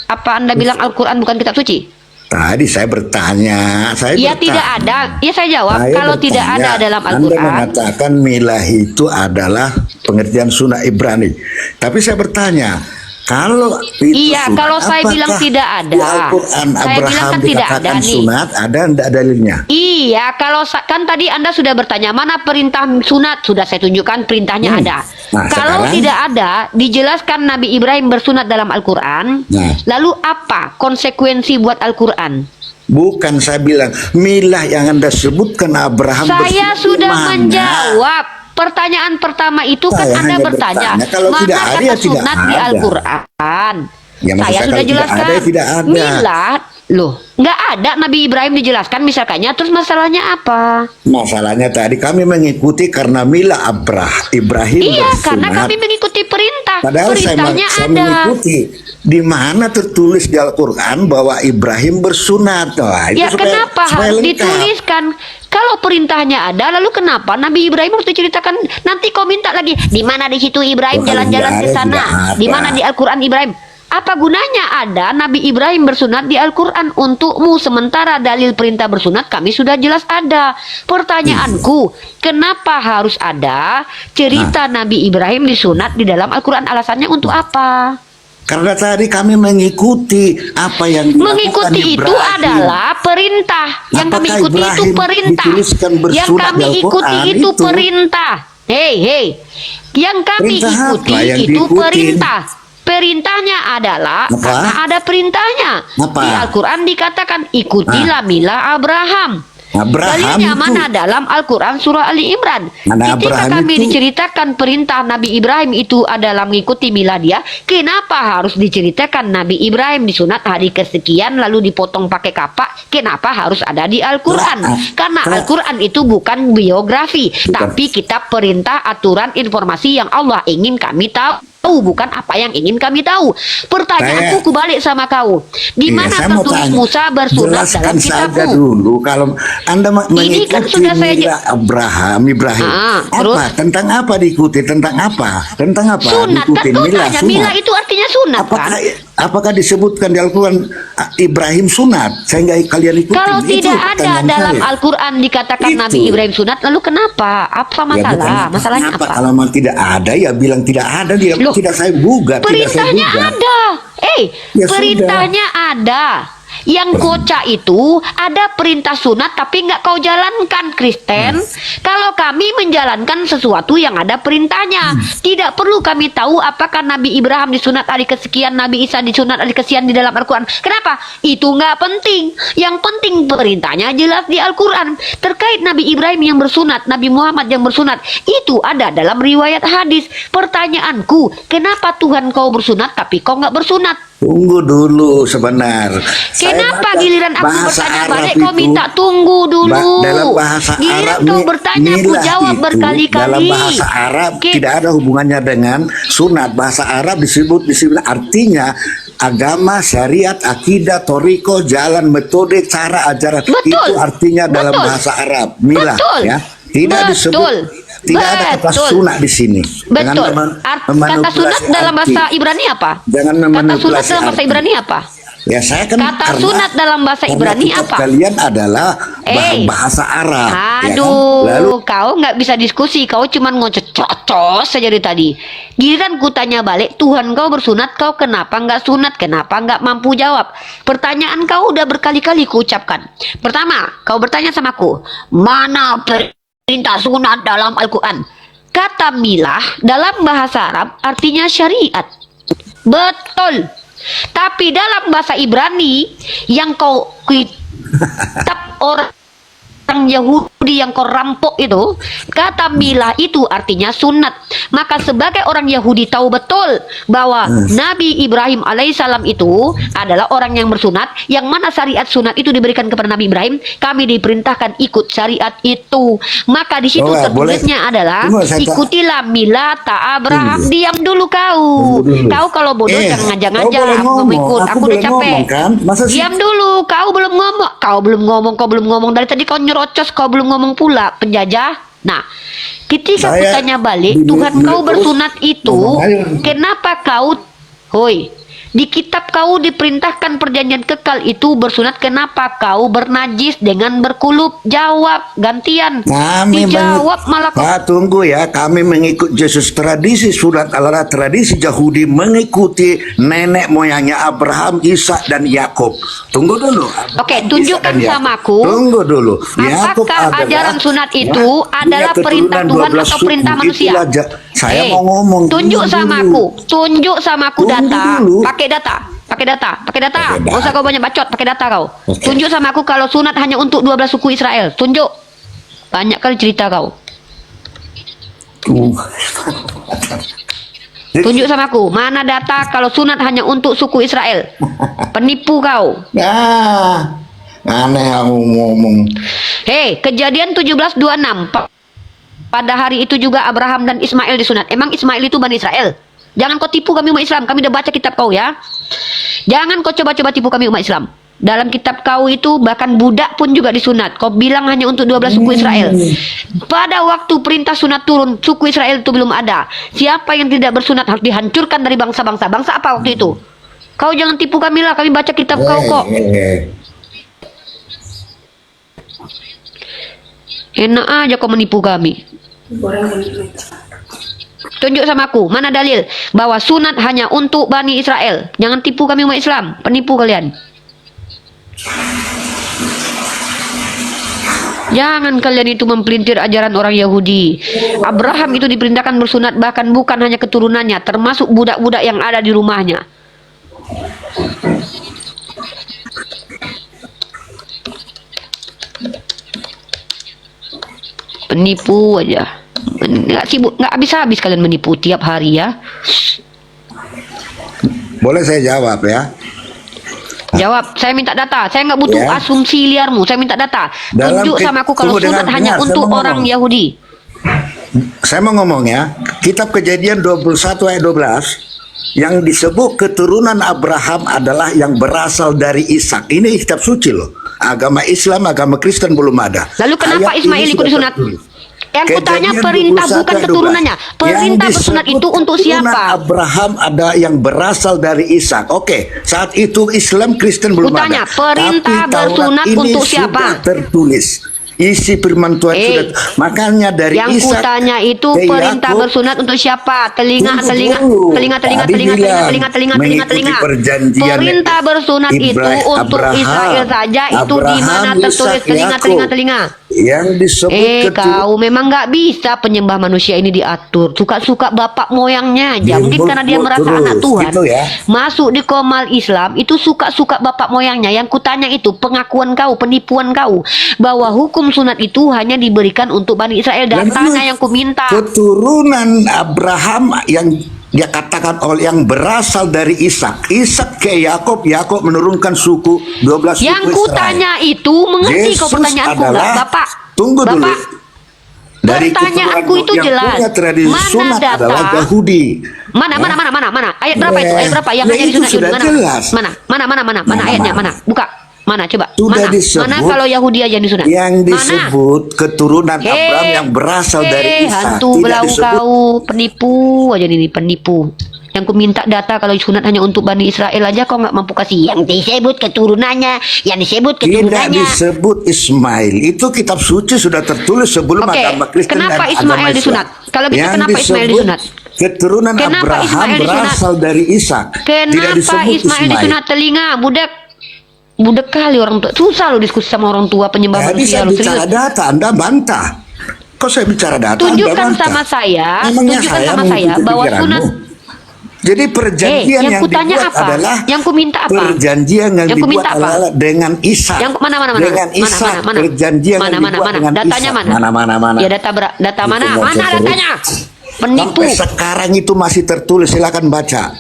apa Anda bilang Al-Quran bukan kitab suci? Tadi saya bertanya. Ya tidak ada. Ya saya jawab. Saya Kalau tidak bertanya, ada dalam Anda Al-Quran. mengatakan milah itu adalah pengertian sunnah Ibrani. Tapi saya bertanya, kalau itu Iya, sunat, kalau saya bilang apakah tidak ada. di Al-Quran Saya bilang Abraham kan tidak dikatakan ada nih. sunat, ada enggak dalilnya? Iya, kalau kan tadi Anda sudah bertanya mana perintah sunat, sudah saya tunjukkan perintahnya ada. Nah, Kalau sekarang- tidak ada, dijelaskan Nabi Ibrahim bersunat dalam Al-Quran. Nah. Lalu apa konsekuensi buat Al-Quran? Bukan saya bilang milah yang Anda sebutkan Abraham Saya bersunat sudah mana? menjawab. Pertanyaan pertama itu kan Saya Anda hanya bertanya, bertanya, kalau mana tidak ada, kata ya tidak sunat di ada. Al-Quran? Ya, maksud Saya saya sudah kalau tidak jelaskan. ada, ya tidak ada. Milad, loh, nggak ada Nabi Ibrahim dijelaskan misalkannya, terus masalahnya apa? Masalahnya tadi kami mengikuti karena milah Ibrahim Iya, bersunat. karena kami mengikuti perintah. Padahal Perintahnya saya ada. mengikuti di mana tertulis di Al-Quran bahwa Ibrahim bersunat. Wah, itu Ya supaya- kenapa supaya harus lengkap. dituliskan? Kalau perintahnya ada, lalu kenapa Nabi Ibrahim harus diceritakan? Nanti kau minta lagi, di mana di situ Ibrahim Bukan jalan-jalan tidak ke ada, sana? tidak ada. Di mana di Al-Quran Ibrahim? Apa gunanya ada Nabi Ibrahim bersunat di Al-Quran untukmu, sementara dalil perintah bersunat kami sudah jelas ada. Pertanyaanku, kenapa harus ada cerita Nabi Ibrahim disunat di dalam Al-Quran? Alasannya untuk apa? Karena tadi kami mengikuti apa yang dilakukan Mengikuti itu Ibrahim. adalah perintah. Yang kami Apakah ikuti itu Ibrahim perintah. dituliskan Yang bersunat kami di ikuti Al-Quran itu itu? perintah. Hei. Yang kami Perintah ikuti apa yang itu diikutin? perintah. Perintahnya adalah Apa? karena ada perintahnya. Apa? Di Al-Quran dikatakan ikutilah milah Abraham. Abraham Dalilnya itu- mana dalam Al-Quran surah Ali Imran. Mana Ketika Abraham kami itu- diceritakan perintah Nabi Ibrahim itu adalah mengikuti milah dia, kenapa harus diceritakan Nabi Ibrahim disunat hari kesekian lalu dipotong pakai kapak? Kenapa harus ada di Al-Quran? Karena Al-Quran itu bukan biografi, tapi kitab perintah, aturan, informasi yang Allah ingin kami tahu. Bukan apa yang ingin kami tahu. Pertanyaanku kembali sama kau. Di Iya, mana saya mau tertulis tanya. Musa bersunat Jelaskan dalam saja kitabmu? dulu kalau Anda Ini kan mengikuti sudah saya milah Ibrahim. terus? Apa? Tentang apa diikuti? Tentang apa? Tentang apa? Sunat kan Diikuti kau milah tanya, sunat. milah itu artinya sunat kan? Apakah disebutkan di Al-Quran Ibrahim sunat sehingga kalian ikuti? Kalau Itu tidak ada pertanyaan dalam saya. Al-Quran dikatakan Itu. Nabi Ibrahim sunat, lalu kenapa? Apa Ya, bukan masalah? Masalahnya apa? apa? Kalau memang tidak ada ya bilang tidak ada, dia Loh, tidak saya gugat, tidak saya Perintahnya gugat. ada. Ya Perintahnya ada. Yang kocak itu ada perintah sunat tapi nggak kau jalankan, Kristen. Kalau kami menjalankan sesuatu yang ada perintahnya, tidak perlu kami tahu apakah Nabi Ibrahim disunat hari kesekian, Nabi Isa disunat hari kesekian di dalam Al-Quran. Kenapa? Itu nggak penting. Yang penting perintahnya jelas di Al-Quran. Terkait Nabi Ibrahim yang bersunat, Nabi Muhammad yang bersunat, itu ada dalam riwayat hadis. Pertanyaanku, kenapa Tuhan kau bersunat tapi kau nggak bersunat? Tunggu dulu sebentar. Saya Kenapa baca giliran aku bahasa bertanya Arab balik kau itu, minta tunggu dulu? dalam bahasa Giliran Arab kau bertanya aku milah jawab itu, berkali-kali. Dalam bahasa Arab tidak ada hubungannya dengan sunat. Bahasa Arab disebut artinya agama, syariat, akidah, toriko, jalan, metode, cara, ajaran. Betul. Itu artinya dalam Betul. bahasa Arab. Milah, Betul. ya. Tidak Betul. disebut. Tidak ada kata Betul. sunat di sini. Jangan Betul. Kata memanipulasi sunat dalam arti. bahasa Ibrani apa? Jangan Kata sunat memanipulasi dalam bahasa arti. Ibrani apa? Ya saya kan Kata karena- sunat dalam bahasa karena Ibrani kitab apa? Kalian adalah bahasa Arab. ya kan? Aduh, Lalu kau nggak bisa diskusi, kau cuma ngocos saja dari tadi. Giliran ku tanya balik, Tuhan kau bersunat, kau kenapa nggak sunat? Kenapa nggak mampu jawab? Pertanyaan kau udah berkali-kali ku ucapkan. Pertama, kau bertanya sama aku, mana perintah sunat dalam Al-Quran? Kata milah dalam bahasa Arab artinya syariat. Betul. Tapi dalam bahasa Ibrani yang kau kitab orang orang Yahudi yang kau rampok itu, kata milah itu artinya sunat. Maka sebagai orang Yahudi tahu betul bahwa Nabi Ibrahim alaihissalam itu adalah orang yang bersunat, yang mana syariat sunat itu diberikan kepada Nabi Ibrahim. Kami diperintahkan ikut syariat itu. Maka di situ tertulisnya adalah ikutilah milata Abraham. Diam dulu kau. Kau kalau bodoh jangan ngajak-ngajak. Aku mau ikut. Aku udah capek. Kan? Diam dulu. Kau belum ngomong. Kau belum ngomong. Dari tadi kau nyerocos. Kau belum ngomong pula, penjajah. Nah, ketika aku tanya balik, Tuhan kau bersunat itu, kenapa kau, di kitab kau diperintahkan perjanjian kekal itu bersunat, kenapa kau bernajis dengan berkulup? Jawab gantian. Dijawab malah kau. Tunggu ya, kami mengikut Yesus. Tradisi sunat adalah tradisi Yahudi mengikuti nenek moyangnya Abraham, Ishak dan Yakub. Tunggu dulu. Oke, tunjukkan sama aku. Tunggu dulu. Apakah ajaran sunat itu adalah perintah Tuhan atau perintah manusia? Saya mau ngomong. Tunjuk sama aku data. Pakai data. Gak usah kau banyak bacot, pakai data kau. Tunjuk sama aku kalau sunat hanya untuk 12 suku Israel. Tunjuk. Banyak kali cerita kau. Tunjuk sama aku, mana data kalau sunat hanya untuk suku Israel? Penipu kau. Aneh aku ngomong. Kejadian 17:26. Pada hari itu juga Abraham dan Ismail disunat. Emang Ismail itu Bani Israel? Jangan kau tipu kami umat Islam. Kami udah baca kitab kau ya. Jangan kau coba-coba tipu kami umat Islam. Dalam kitab kau itu bahkan budak pun juga disunat. Kau bilang hanya untuk 12 suku Israel. Pada waktu perintah sunat turun, suku Israel itu belum ada. Siapa yang tidak bersunat harus dihancurkan dari bangsa-bangsa. Bangsa apa waktu itu? Kau jangan tipu kami lah. Kami baca kitab kau kok. Enak aja kau menipu kami. Tunjuk sama aku, mana dalil bahwa sunat hanya untuk Bani Israel? Jangan tipu kami umat Islam, penipu kalian. Jangan kalian itu mempelintir ajaran orang Yahudi. Abraham itu diperintahkan bersunat, bahkan bukan hanya keturunannya, termasuk budak-budak yang ada di rumahnya. Penipu aja. Nggak habis-habis kalian menipu tiap hari ya. Boleh saya jawab ya? Jawab, saya minta data. Saya nggak butuh asumsi liarmu. Saya minta data. Tunjuk sama aku kalau sunat hanya untuk orang Yahudi. Saya mau ngomong ya. Kitab Kejadian 21 ayat 12 yang disebut keturunan Abraham adalah yang berasal dari Ishak. Ini kitab suci loh. Agama Islam, agama Kristen belum ada. Lalu kenapa Ismail ikut disunat? Yang kutanya perintah bukan keturunannya. Perintah bersunat itu untuk siapa? Abraham ada yang berasal dari Ishak. Oke, saat itu Islam Kristen belum kutanya, ada. Perintah bersunat untuk siapa? Sudah tertulis. Isi firman Tuhan sudah. Makanya dari yang Ishak kutanya itu perintah bersunat untuk siapa? Telinga. Perintah bersunat itu untuk Israel saja. Itu di mana tertulis telinga. Yang disebut kau memang nggak bisa penyembah manusia ini diatur. Suka-suka bapak moyangnya aja. Mungkin karena dia merasa anak Tuhan gitu ya. masuk di komal Islam itu suka-suka bapak moyangnya. Yang kutanya itu pengakuan kau, penipuan kau bahwa hukum sunat itu hanya diberikan untuk Bani Israel. Datanya yang kuminta. Keturunan Abraham yang dia katakan oleh yang berasal dari Ishak. Ishak ke Yakub, Yakub menurunkan suku 12 suku yang kutanya Israel. itu mengerti kau pertanyaanku nggak, Bapak? Tunggu dulu. Dari pertanyaanku itu yang jelas. Punya tradisi Mana sunat data? adalah Yahudi. Mana? Ayat berapa itu? Ayat berapa yang hanya disunat? Sudah jelas. Mana ayatnya? Mana? Buka. Mana coba? Sudah mana kalau Yahudi aja disunat? Yang disebut keturunan Abraham yang berasal dari Ishak. Hantu belau kau, penipu aja ini, penipu. Yang ku minta data kalau sunat hanya untuk Bani Israel aja kau nggak mampu kasih. Yang disebut keturunannya, Tidak disebut Ismail. Itu kitab suci sudah tertulis sebelum agama Kristen dan kenapa agama Ismail disunat? Kalau gitu yang kenapa Ismail disunat? Keturunan Kenapa Abraham Ismail disunat? berasal dari Ishak. Kenapa Ismail disunat telinga? Budak kali orang tua. Susah lo diskusi sama orang tua penyembah manusia. Saya bicara data, Anda bantah. Kok saya bicara data? Tunjukkan sama saya, bahwa sunat. Jadi perjanjian yang yang kutanya dibuat apa? adalah Yang ku minta apa? Perjanjian yang Yang ku dibuat minta apa? adalah dengan Ishak. Yang mana? Dengan Ishak. Perjanjian yang dibuat dengan Datanya Ishak. mana? Mana? Ya data Itu mana? mau Mana terus. datanya? Penipu. Sampai sekarang itu masih tertulis, silakan baca.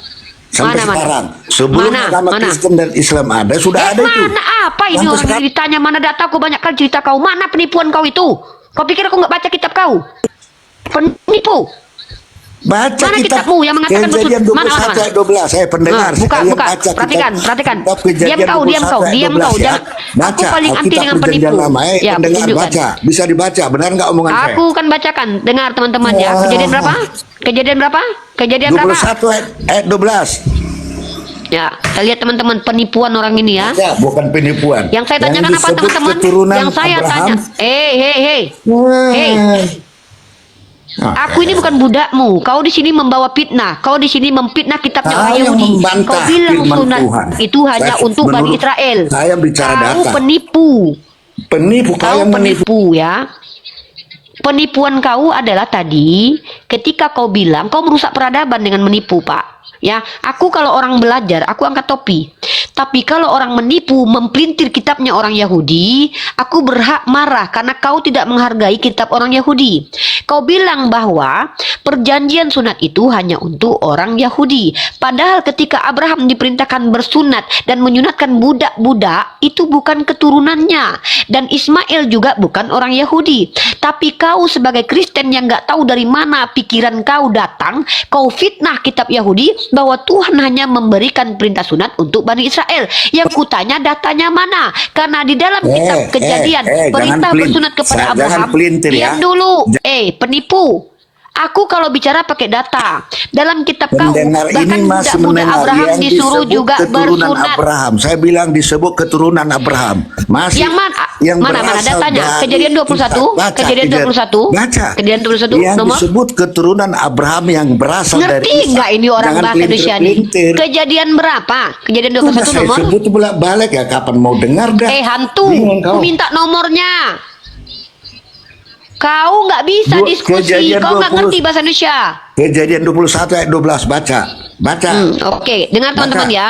Sampai Mana? sekarang. Sebelum agama Mana? Kristen dan Islam ada, sudah ada itu. Mana apa ini Sampai orang sekarang. ditanya mana dataku, banyak kali cerita kau. Mana penipuan kau itu? Kau pikir aku nggak baca kitab kau? Penipu. Baca Mana kitab kitabmu yang mengatakan Kejadian bersud- mana? 21 ayat 12. Saya pendengar. Buka. Sekalian baca Perhatikan. kitab Kejadian Diam kau. 21 ayat Diam 12 kau. ya. Jangan. Aku Baca paling anti Alkitab dengan Perjanjian penipu. Lama. Ya, Pendengar tunjukkan. baca. Bisa dibaca. Benar nggak omongan saya? Aku kan bacakan. Dengar teman-teman ya. Wah. Kejadian berapa? Kejadian berapa? Kejadian berapa? 21 ayat 12. Ya, kita lihat teman-teman penipuan orang ini ya. Ya, bukan penipuan. Yang saya tanyakan apa disebut teman-teman? keturunan Yang saya Abraham. tanya. Hei. Ah, Aku ini bukan budakmu. Kau di sini membawa fitnah. Kau di sini memfitnah kitabnya orang Saya Yahudi. membantah Kau bilang firman sunat Tuhan. itu hanya Saya untuk Bani menurut- Israel. saya bicara Kau data. penipu. Penipu Kau kalian menipu. penipu ya. Penipuan kau adalah tadi ketika kau bilang kau merusak peradaban dengan menipu, Pak. Ya, aku kalau orang belajar, aku angkat topi. Tapi kalau orang menipu, mempelintir kitabnya orang Yahudi, aku berhak marah karena kau tidak menghargai kitab orang Yahudi. Kau bilang bahwa perjanjian sunat itu hanya untuk orang Yahudi. Padahal ketika Abraham diperintahkan bersunat dan menyunatkan budak-budak, itu bukan keturunannya. Dan Ismail juga bukan orang Yahudi. Tapi kau sebagai Kristen yang gak tahu dari mana pikiran kau datang, kau fitnah kitab Yahudi bahwa Tuhan hanya memberikan perintah sunat untuk Bani Israel. Yang kutanya datanya mana? Karena di dalam kitab Kejadian perintah jangan bersunat kepada jangan Abraham. pelintir ya. Diam dulu. Penipu. Aku kalau bicara pakai data. Dalam kitab kau Pendengar bahkan ini masih budak-budak mendengar Abraham yang disuruh disebut juga keturunan bersunat. Abraham. Saya bilang disebut keturunan Abraham. Masih Yang mana berasal datanya? dari Kejadian 21, Baca, Kejadian 21, Baca. Kejadian 21 yang nomor. disebut keturunan Abraham yang berasal dari Ngerti Ishak. nggak ini orang Jangan bahasa Indonesia nih? pelintir-pelintir. Kejadian berapa? Kejadian Udah 21 saya nomor. sebut bolak-balik ya, kapan mau dengar dah. Hantu, Bingung kau. ku minta nomornya. Kau nggak bisa diskusi, Kejadian kau nggak 20. ngerti bahasa Indonesia. Kejadian 21 ayat 12 baca. Baca. Oke, dengar teman-teman ya.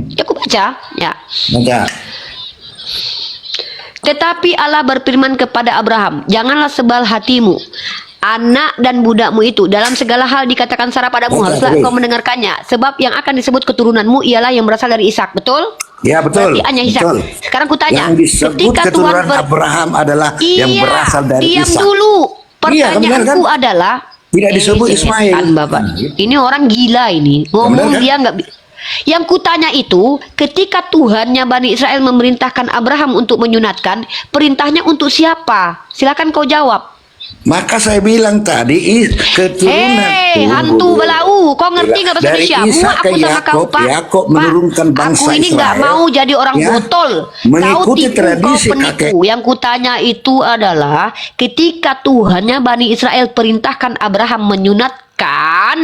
Ya, aku baca. Ya. Baca. Tetapi Allah berfirman kepada Abraham, janganlah sebal hatimu. Anak dan budakmu itu dalam segala hal dikatakan sara padamu, haruslah kau mendengarkannya. Sebab yang akan disebut keturunanmu ialah yang berasal dari Ishak. Betul? Ya betul. Berarti hanya Ishak. Betul. Sekarang kutanya, Yang disebut keturunan Abraham adalah yang berasal dari diam Ishak. dulu. Iya, Pertanyaanku benar kan? adalah Tidak disebut Ismail. setan, Bapak. Ini orang gila ini. Ngomong benar kan? dia nggak yang kutanya itu, ketika Tuhannya Bani Israel memerintahkan Abraham untuk menyunatkan, perintahnya untuk siapa? Silakan kau jawab. Maka saya bilang tadi keturunan. Hantu belau, kau ngerti nggak bahasa Dari Indonesia? Ishak Muak ke aku sama kau, Yakub, Pak. Yakub Pak, menurunkan bangsa aku ini nggak Israel, mau jadi orang ya, botol. mengikuti Kau tipu, tradisi kau penipu. Yang kutanya itu adalah ketika Tuhannya Bani Israel perintahkan Abraham menyunatkan,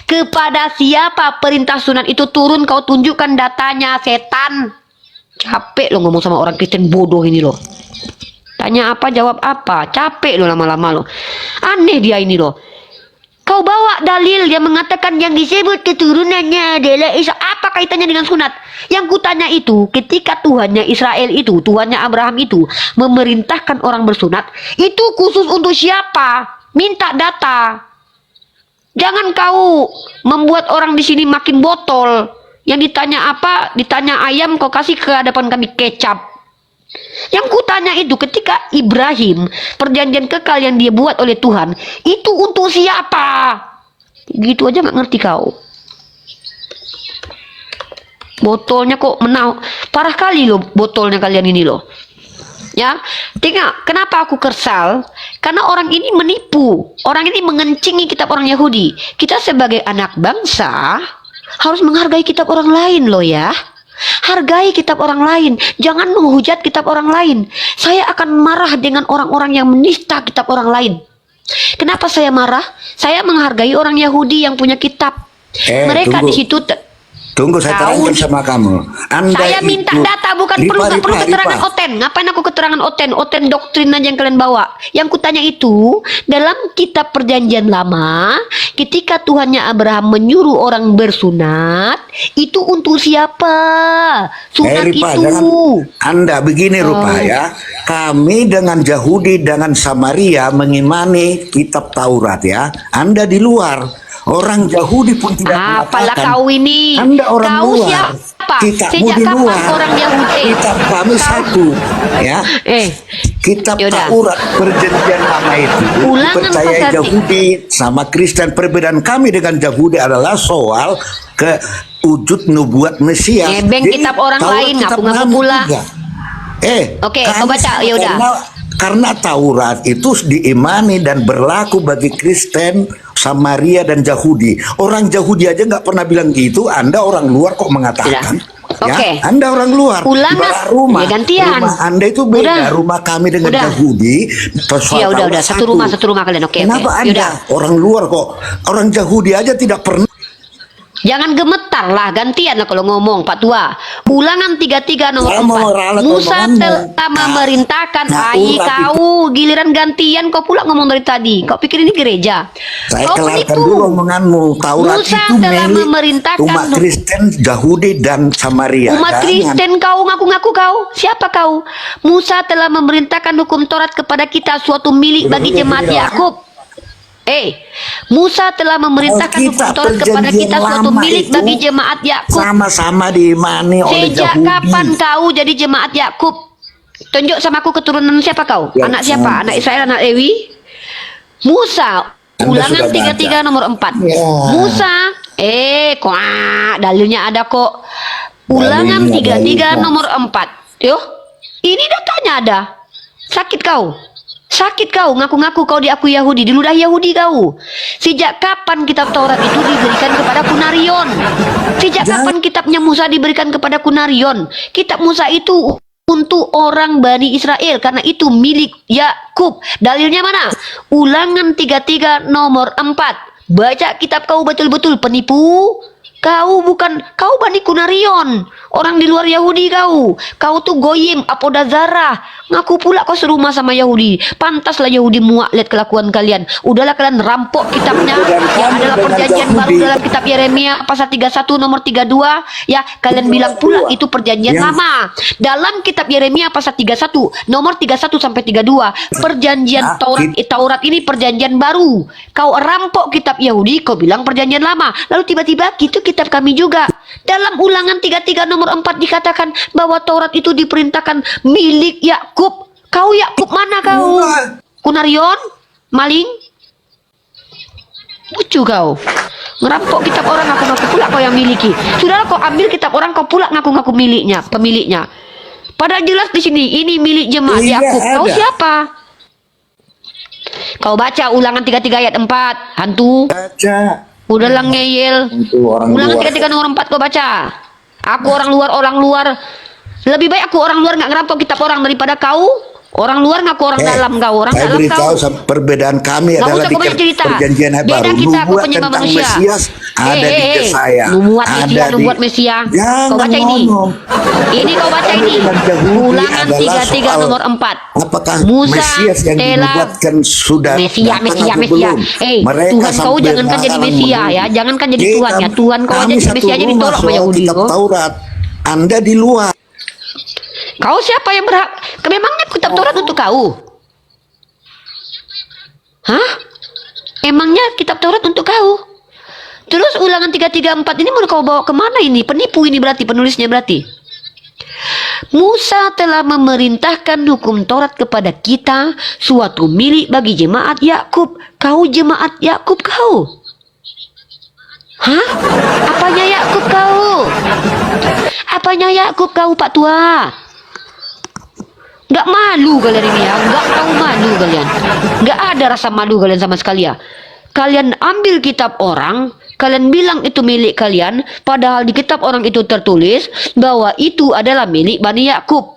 kepada siapa perintah sunat itu turun? Kau tunjukkan datanya, setan. Capek lo ngomong sama orang Kristen bodoh ini loh. Tanya apa jawab apa. Capek lo lama-lama lo. Aneh dia ini loh. Kau bawa dalil yang mengatakan yang disebut keturunannya adalah Ishak. Apa kaitannya dengan sunat? Yang kutanya itu ketika Tuhannya Israel itu, Tuhannya Abraham itu memerintahkan orang bersunat, itu khusus untuk siapa? Minta data. Jangan kau membuat orang di sini makin botol. Yang ditanya apa? Ditanya ayam, kau kasih ke hadapan kami kecap. Yang kutanya itu ketika Ibrahim, perjanjian kekal yang dia buat oleh Tuhan, itu untuk siapa? Gitu aja nggak ngerti kau. Botolnya kok parah kali loh botolnya kalian ini loh. Ya, tengok kenapa aku kesal? Karena orang ini menipu, orang ini mengencingi kitab orang Yahudi. Kita sebagai anak bangsa harus menghargai kitab orang lain loh ya. Hargai kitab orang lain, jangan menghujat kitab orang lain. Saya akan marah dengan orang-orang yang menista kitab orang lain. Kenapa saya marah? Saya menghargai orang Yahudi yang punya kitab. Mereka tunggu. di situ Tunggu saya terangkan sama kamu. Anda Saya minta ikut- data, bukan Ripa, perlu keterangan Ripa. Oten. Ngapain aku keterangan Oten? Oten doktrin aja yang kalian bawa. Yang kutanya itu, dalam kitab perjanjian lama, ketika Tuhannya Abraham menyuruh orang bersunat, itu untuk siapa? Sunat Ripa, itu. jangan Anda begini Oh. Rupa ya. Kami dengan Yahudi dengan Samaria mengimani kitab Taurat ya. Anda di luar. Orang Yahudi pun tidak Apalah mengatakan. kau ini? Anda orang Kau luar. siapa? Kitabmu Sejak di kapan luar. orang Yahudi? Kitab kami satu ya. Kitab Yaudah. Taurat perjanjian lama itu Ulangan percaya pasal Yahudi sama Kristen. Perbedaan kami dengan Yahudi adalah soal ke wujud nubuat Mesias. Nebeng Jadi, kitab orang Taurat lain, kitab ngaku-ngaku kami pula. juga. Oke, kami kau baca, sama yaudah. Karena Taurat itu diimani dan berlaku bagi Kristen, Samaria dan Yahudi. Orang Yahudi aja nggak pernah bilang gitu. Anda orang luar kok mengatakan? Sudah. Ya, Oke. Anda orang luar. Ulangan. Ibarat rumah. Ya, gantian. Rumah Anda itu beda. Udah. Rumah kami dengan Udah. Yahudi. soal Ya udah Taurat satu rumah kalian. Oke. Kenapa Anda Yaudah. orang luar kok? Orang Yahudi aja tidak pernah. Jangan gemetar lah, gantian lah kalau ngomong Pak Tua. Ulangan 33 nomor Saya mau 4. ralat Musa omonganmu. telah memerintahkan Nah, ai urat kau giliran gantian kau pula ngomong dari tadi. Kau pikir ini gereja? Saya Kau kelarkan penipu. dulu omonganmu. Taurat Musa itu telah milik memerintahkan umat Kristen, Yahudi dan Samaria. Umat Jangan. Kristen kau ngaku-ngaku kau. Siapa kau? Musa telah memerintahkan hukum Taurat kepada kita suatu milik bagi jemaat Yakub. Musa telah memerintahkan hukum Alkitab Taurat kepada perjanjian kita suatu lama milik itu bagi jemaat Yakub. sama-sama diimani oleh Sejak Yahudi. kapan kau jadi jemaat Yakub? Tunjuk sama aku keturunan siapa kau? Ya, Anak siapa? sama. Anak Israel, anak Lewi? Musa. Anda Ulangan sudah 33 baca. nomor 4. Ya. Musa. Dalilnya ada kok. Ulangan Dalilnya, 33 dalilnya. nomor 4. Yo. Ini datanya ada. Sakit kau. Sakit kau, ngaku-ngaku kau diakui Yahudi, di ludah Yahudi kau. Sejak kapan kitab Taurat itu diberikan kepada Kunarion? Sejak kapan kitabnya Musa diberikan kepada Kunarion? Kitab Musa itu untuk orang Bani Israel, karena itu milik Yakub. Dalilnya mana? Ulangan 33 nomor 4. Baca kitab kau betul-betul, penipu. Kau Bani Kunarion, orang di luar Yahudi kau. Kau tuh goyim, apodazarah. Ngaku pula kau serumah sama Yahudi. Pantaslah Yahudi muak lihat kelakuan kalian. Udahlah kalian rampok kitabnya. Yang adalah perjanjian baru dalam kitab Yeremia pasal 31 nomor 32. Ya, kalian bilang pula itu perjanjian lama. Dalam kitab Yeremia pasal 31 nomor 31 sampai 32, perjanjian Taurat ini perjanjian baru. Kau rampok kitab Yahudi, kau bilang perjanjian lama. Lalu tiba-tiba gitu kitab kami juga. Dalam ulangan 33 nomor 4 dikatakan bahwa Taurat itu diperintahkan milik Yakub. Kau Yakub mana kau? Kunarion? Maling? Lucu kau. Ngerampok kitab orang, ngaku-ngaku pula kau yang miliki. Sudahlah kau ambil kitab orang, kau pula ngaku-ngaku miliknya, pemiliknya. Padahal jelas di sini ini milik jemaat Iya, Yakub. Kau ada. siapa? Kau baca ulangan 33 ayat 4, hantu. Baca. Udahlah ngeyel. Itu orang Ulangan luar. 33 nomor 4 kau baca. Aku orang luar. Lebih baik aku orang luar nggak ngerampok kitab orang daripada kau. Orang luar ngaku orang dalam kau. Orang saya dalam beritahu kau. perbedaan kami Nggak adalah usah di kau banyak cerita. perjanjian Beda baru. kita, kau Nubuat penyembah tentang manusia. Mesias ada di Yesaya. Nubuat Mesia, Ada di- nubuat Mesia. Jangan Kau baca ini. ngomong. Ini kau baca ini. Dengan Yahudi Ulangan adalah 33 soal nomor 4. Apakah Musa Mesias yang telah dinubuatkan sudah Mesia. datang atau belum? Mereka Tuhan kau sampai jangankan jadi sekarang Mesia menunggu. ya, jangankan jadi Kita- Tuhan ya. Tuhan kau aja kami jadi satu Mesia aja rumah ditolak sama soal Yahudi. kitab kau. Taurat. Anda di luar. Kau siapa yang berhak? Memangnya kitab Taurat untuk kau? Hah? Emangnya kitab Taurat untuk kau? Terus ulangan 334 ini mau kau bawa kemana ini? Penipu ini berarti, penulisnya berarti. Musa telah memerintahkan hukum Taurat kepada kita suatu milik bagi jemaat Yakub. Kau jemaat Yakub kau? Hah? Apanya Yakub kau? Apanya Yakub kau Pak Tua? Nggak malu kalian ini ya, nggak tahu malu kalian. Nggak ada rasa malu kalian sama sekali ya. Kalian ambil kitab orang, kalian bilang itu milik kalian, padahal di kitab orang itu tertulis bahwa itu adalah milik Bani Yakub.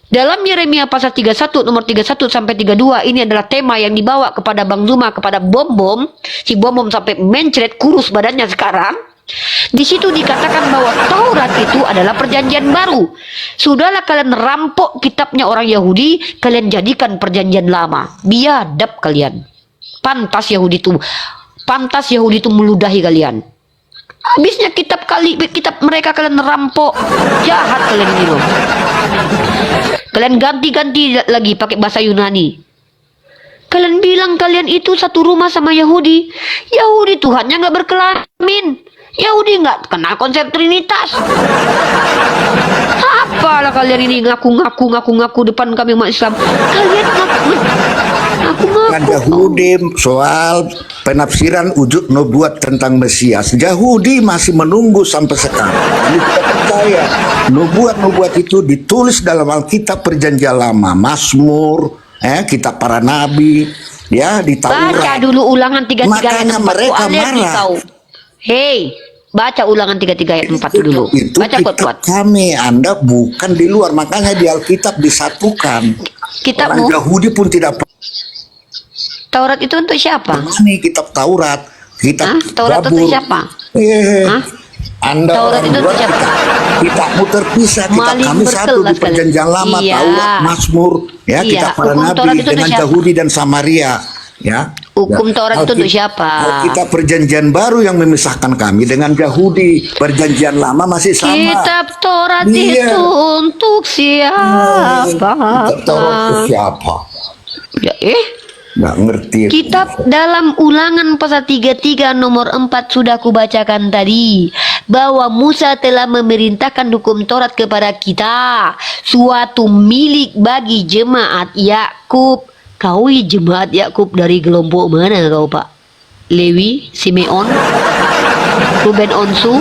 Dalam Yeremia pasal 31 nomor 31 sampai 32 ini adalah tema yang dibawa kepada Bang Zuma, kepada Bom Bom. Si Bom Bom sampai mencret kurus badannya sekarang. Di situ dikatakan bahwa Taurat itu adalah perjanjian baru. Sudahlah kalian rampok kitabnya orang Yahudi, kalian jadikan perjanjian lama. Biadab kalian. Pantas Yahudi itu meludahi kalian. Habisnya kitab mereka kalian rampok. Jahat kalian ini loh. Kalian ganti-ganti lagi pakai bahasa Yunani. Kalian bilang kalian itu satu rumah sama Yahudi. Yahudi Tuhannya nggak berkelamin. Yahudi nggak kenal konsep Trinitas. Apalah kalian ini ngaku depan kami umat Islam. Kalian ngaku. Kan Yahudi soal penafsiran wujud nubuat tentang Mesias. Yahudi masih menunggu sampai sekarang. Ini kita percaya nubuat-nubuat itu ditulis dalam Alkitab Perjanjian Lama, Mazmur, kitab para nabi, ya di Taurat. Baca dulu Ulangan 33 ayat 4. Makanya mereka marah. Hei, baca Ulangan 33 ayat 4 dulu. Itu Baca kitab kuat-kuat. kami, Anda bukan di luar. Makanya di Alkitab disatukan. Kitabmu, Orang Yahudi pun tidak Taurat itu untuk siapa? ini kitab Taurat, kitab Taurat Zabur. itu siapa? Hah? Anda Taurat orang itu luar, siapa? kitabmu terpisah, kitab Maling kami satu di berkelas kalian. Perjanjian Lama, Iya. Taurat, Mazmur, ya, Iya, kitab para hukum Taurat nabi itu dengan siapa? Yahudi dan Samaria, ya. Hukum Taurat itu untuk siapa? Kitab Perjanjian Baru yang memisahkan kami dengan Yahudi, Perjanjian Lama masih sama. Kitab Taurat Iya. itu untuk siapa? Kitab Taurat itu siapa? Ya, Nggak ngerti. Kitab dalam Ulangan pasal 33 nomor 4 sudah kubacakan tadi, bahwa Musa telah memerintahkan hukum Taurat kepada kita, suatu milik bagi jemaat Yakub. Kau jemaat Yakub dari kelompok mana kau, Pak? Lewi, Simeon, Ruben, Onsu.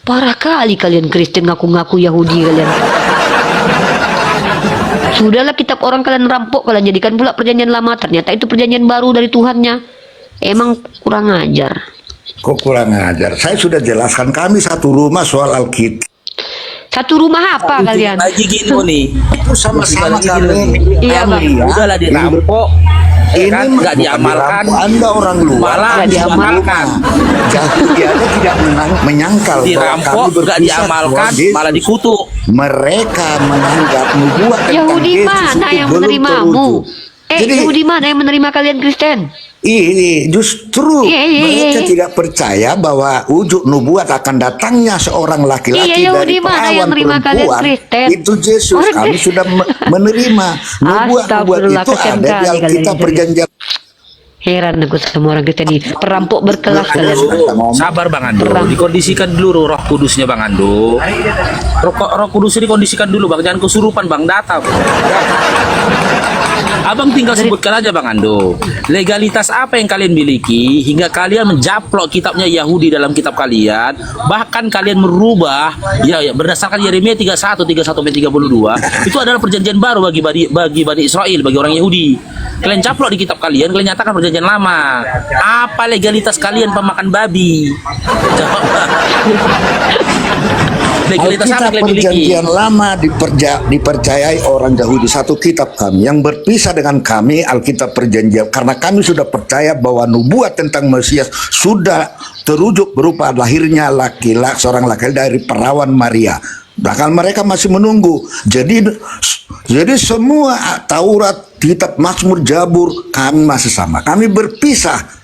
Parah kali kalian Kristen ngaku-ngaku Yahudi kalian. Sudahlah kitab orang kalian rampok, kalian jadikan pula perjanjian lama. Ternyata itu perjanjian baru dari Tuhannya. Emang kurang ajar. Kok kurang ajar? Saya sudah jelaskan kami satu rumah soal Alkitab. Satu rumah apa kalian? Lagi gini nih. Itu sama-sama kami. Iya, Bang. Kami, ya. Udahlah dirampok. Ini Kan nggak bukan diamalkan. dirampok. Anda orang luar. Malah Nggak diamalkan. Yahudi aja tidak menyangkal bahwa Dirampok, kami nggak berpisah diamalkan, Tuhan Yesus. malah dikutuk. Mereka menganggap nubuat tentang Yahudi Yesus mana itu yang belum menerimamu? terwujud. Jadi Yahudi mana yang menerima kalian Kristen? ini justru mereka tidak percaya bahwa wujud nubuat akan datangnya seorang laki-laki Iya, Yahudi dari mana yang perawan menerima kalian perempuan. Kristen? Itu Yesus. Orang Kami Kristen. sudah menerima nubuat Astagfirullah, itu kasihan ada di kali Alkitab kalian. Perjanjian. Heran aku sama orang Kristen ini. Perampok berkelas kalian. Sabar Bang Ando, Perang. dikondisikan dulu roh kudusnya Bang Ando. Roh kudusnya dikondisikan dulu Bang, jangan kesurupan Bang, data. Abang tinggal sebutkan aja Bang Ando, legalitas apa yang kalian miliki hingga kalian menjaplok kitabnya Yahudi dalam kitab kalian, bahkan kalian merubah ya berdasarkan Yeremia 31 sampai 32, itu adalah perjanjian baru bagi Bani Israel, bagi orang Yahudi. Kalian caplok di kitab kalian nyatakan perjanjian lama. Apa legalitas kalian pemakan babi? Jawab. Legalitas apa Alkitab yang kalian miliki? Perjanjian Lama dipercayai orang Yahudi, satu kitab kami yang berpisah dengan kami Alkitab Perjanjian, karena kami sudah percaya bahwa nubuat tentang Mesias sudah terwujud berupa lahirnya seorang laki-laki dari perawan Maria. Bahkan mereka masih menunggu. Jadi semua Taurat, kitab Mazmur, Zabur kami masih sama. Kami berpisah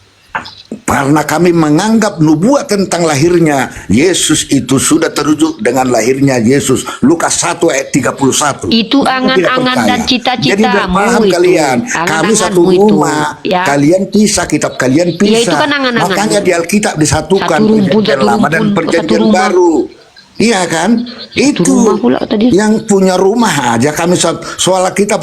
karena kami menganggap nubuat tentang lahirnya Yesus itu sudah terwujud dengan lahirnya Yesus. Lukas 1 ayat 31. Itu Kami tidak angan-angan percaya. dan cita-citamu Jadi berpaham itu. kalian. Kami Angan-anganmu satu itu. rumah. Ya. Kalian pisah, kitab kalian pisah. Ya, itu kan angan-angan. Makanya di Alkitab disatukan Satu rumpun, perjanjian satu lama dan rumpun, perjanjian satu rumah. baru. Iya kan? Itu rumah pula tadi. yang punya rumah aja kami soal kita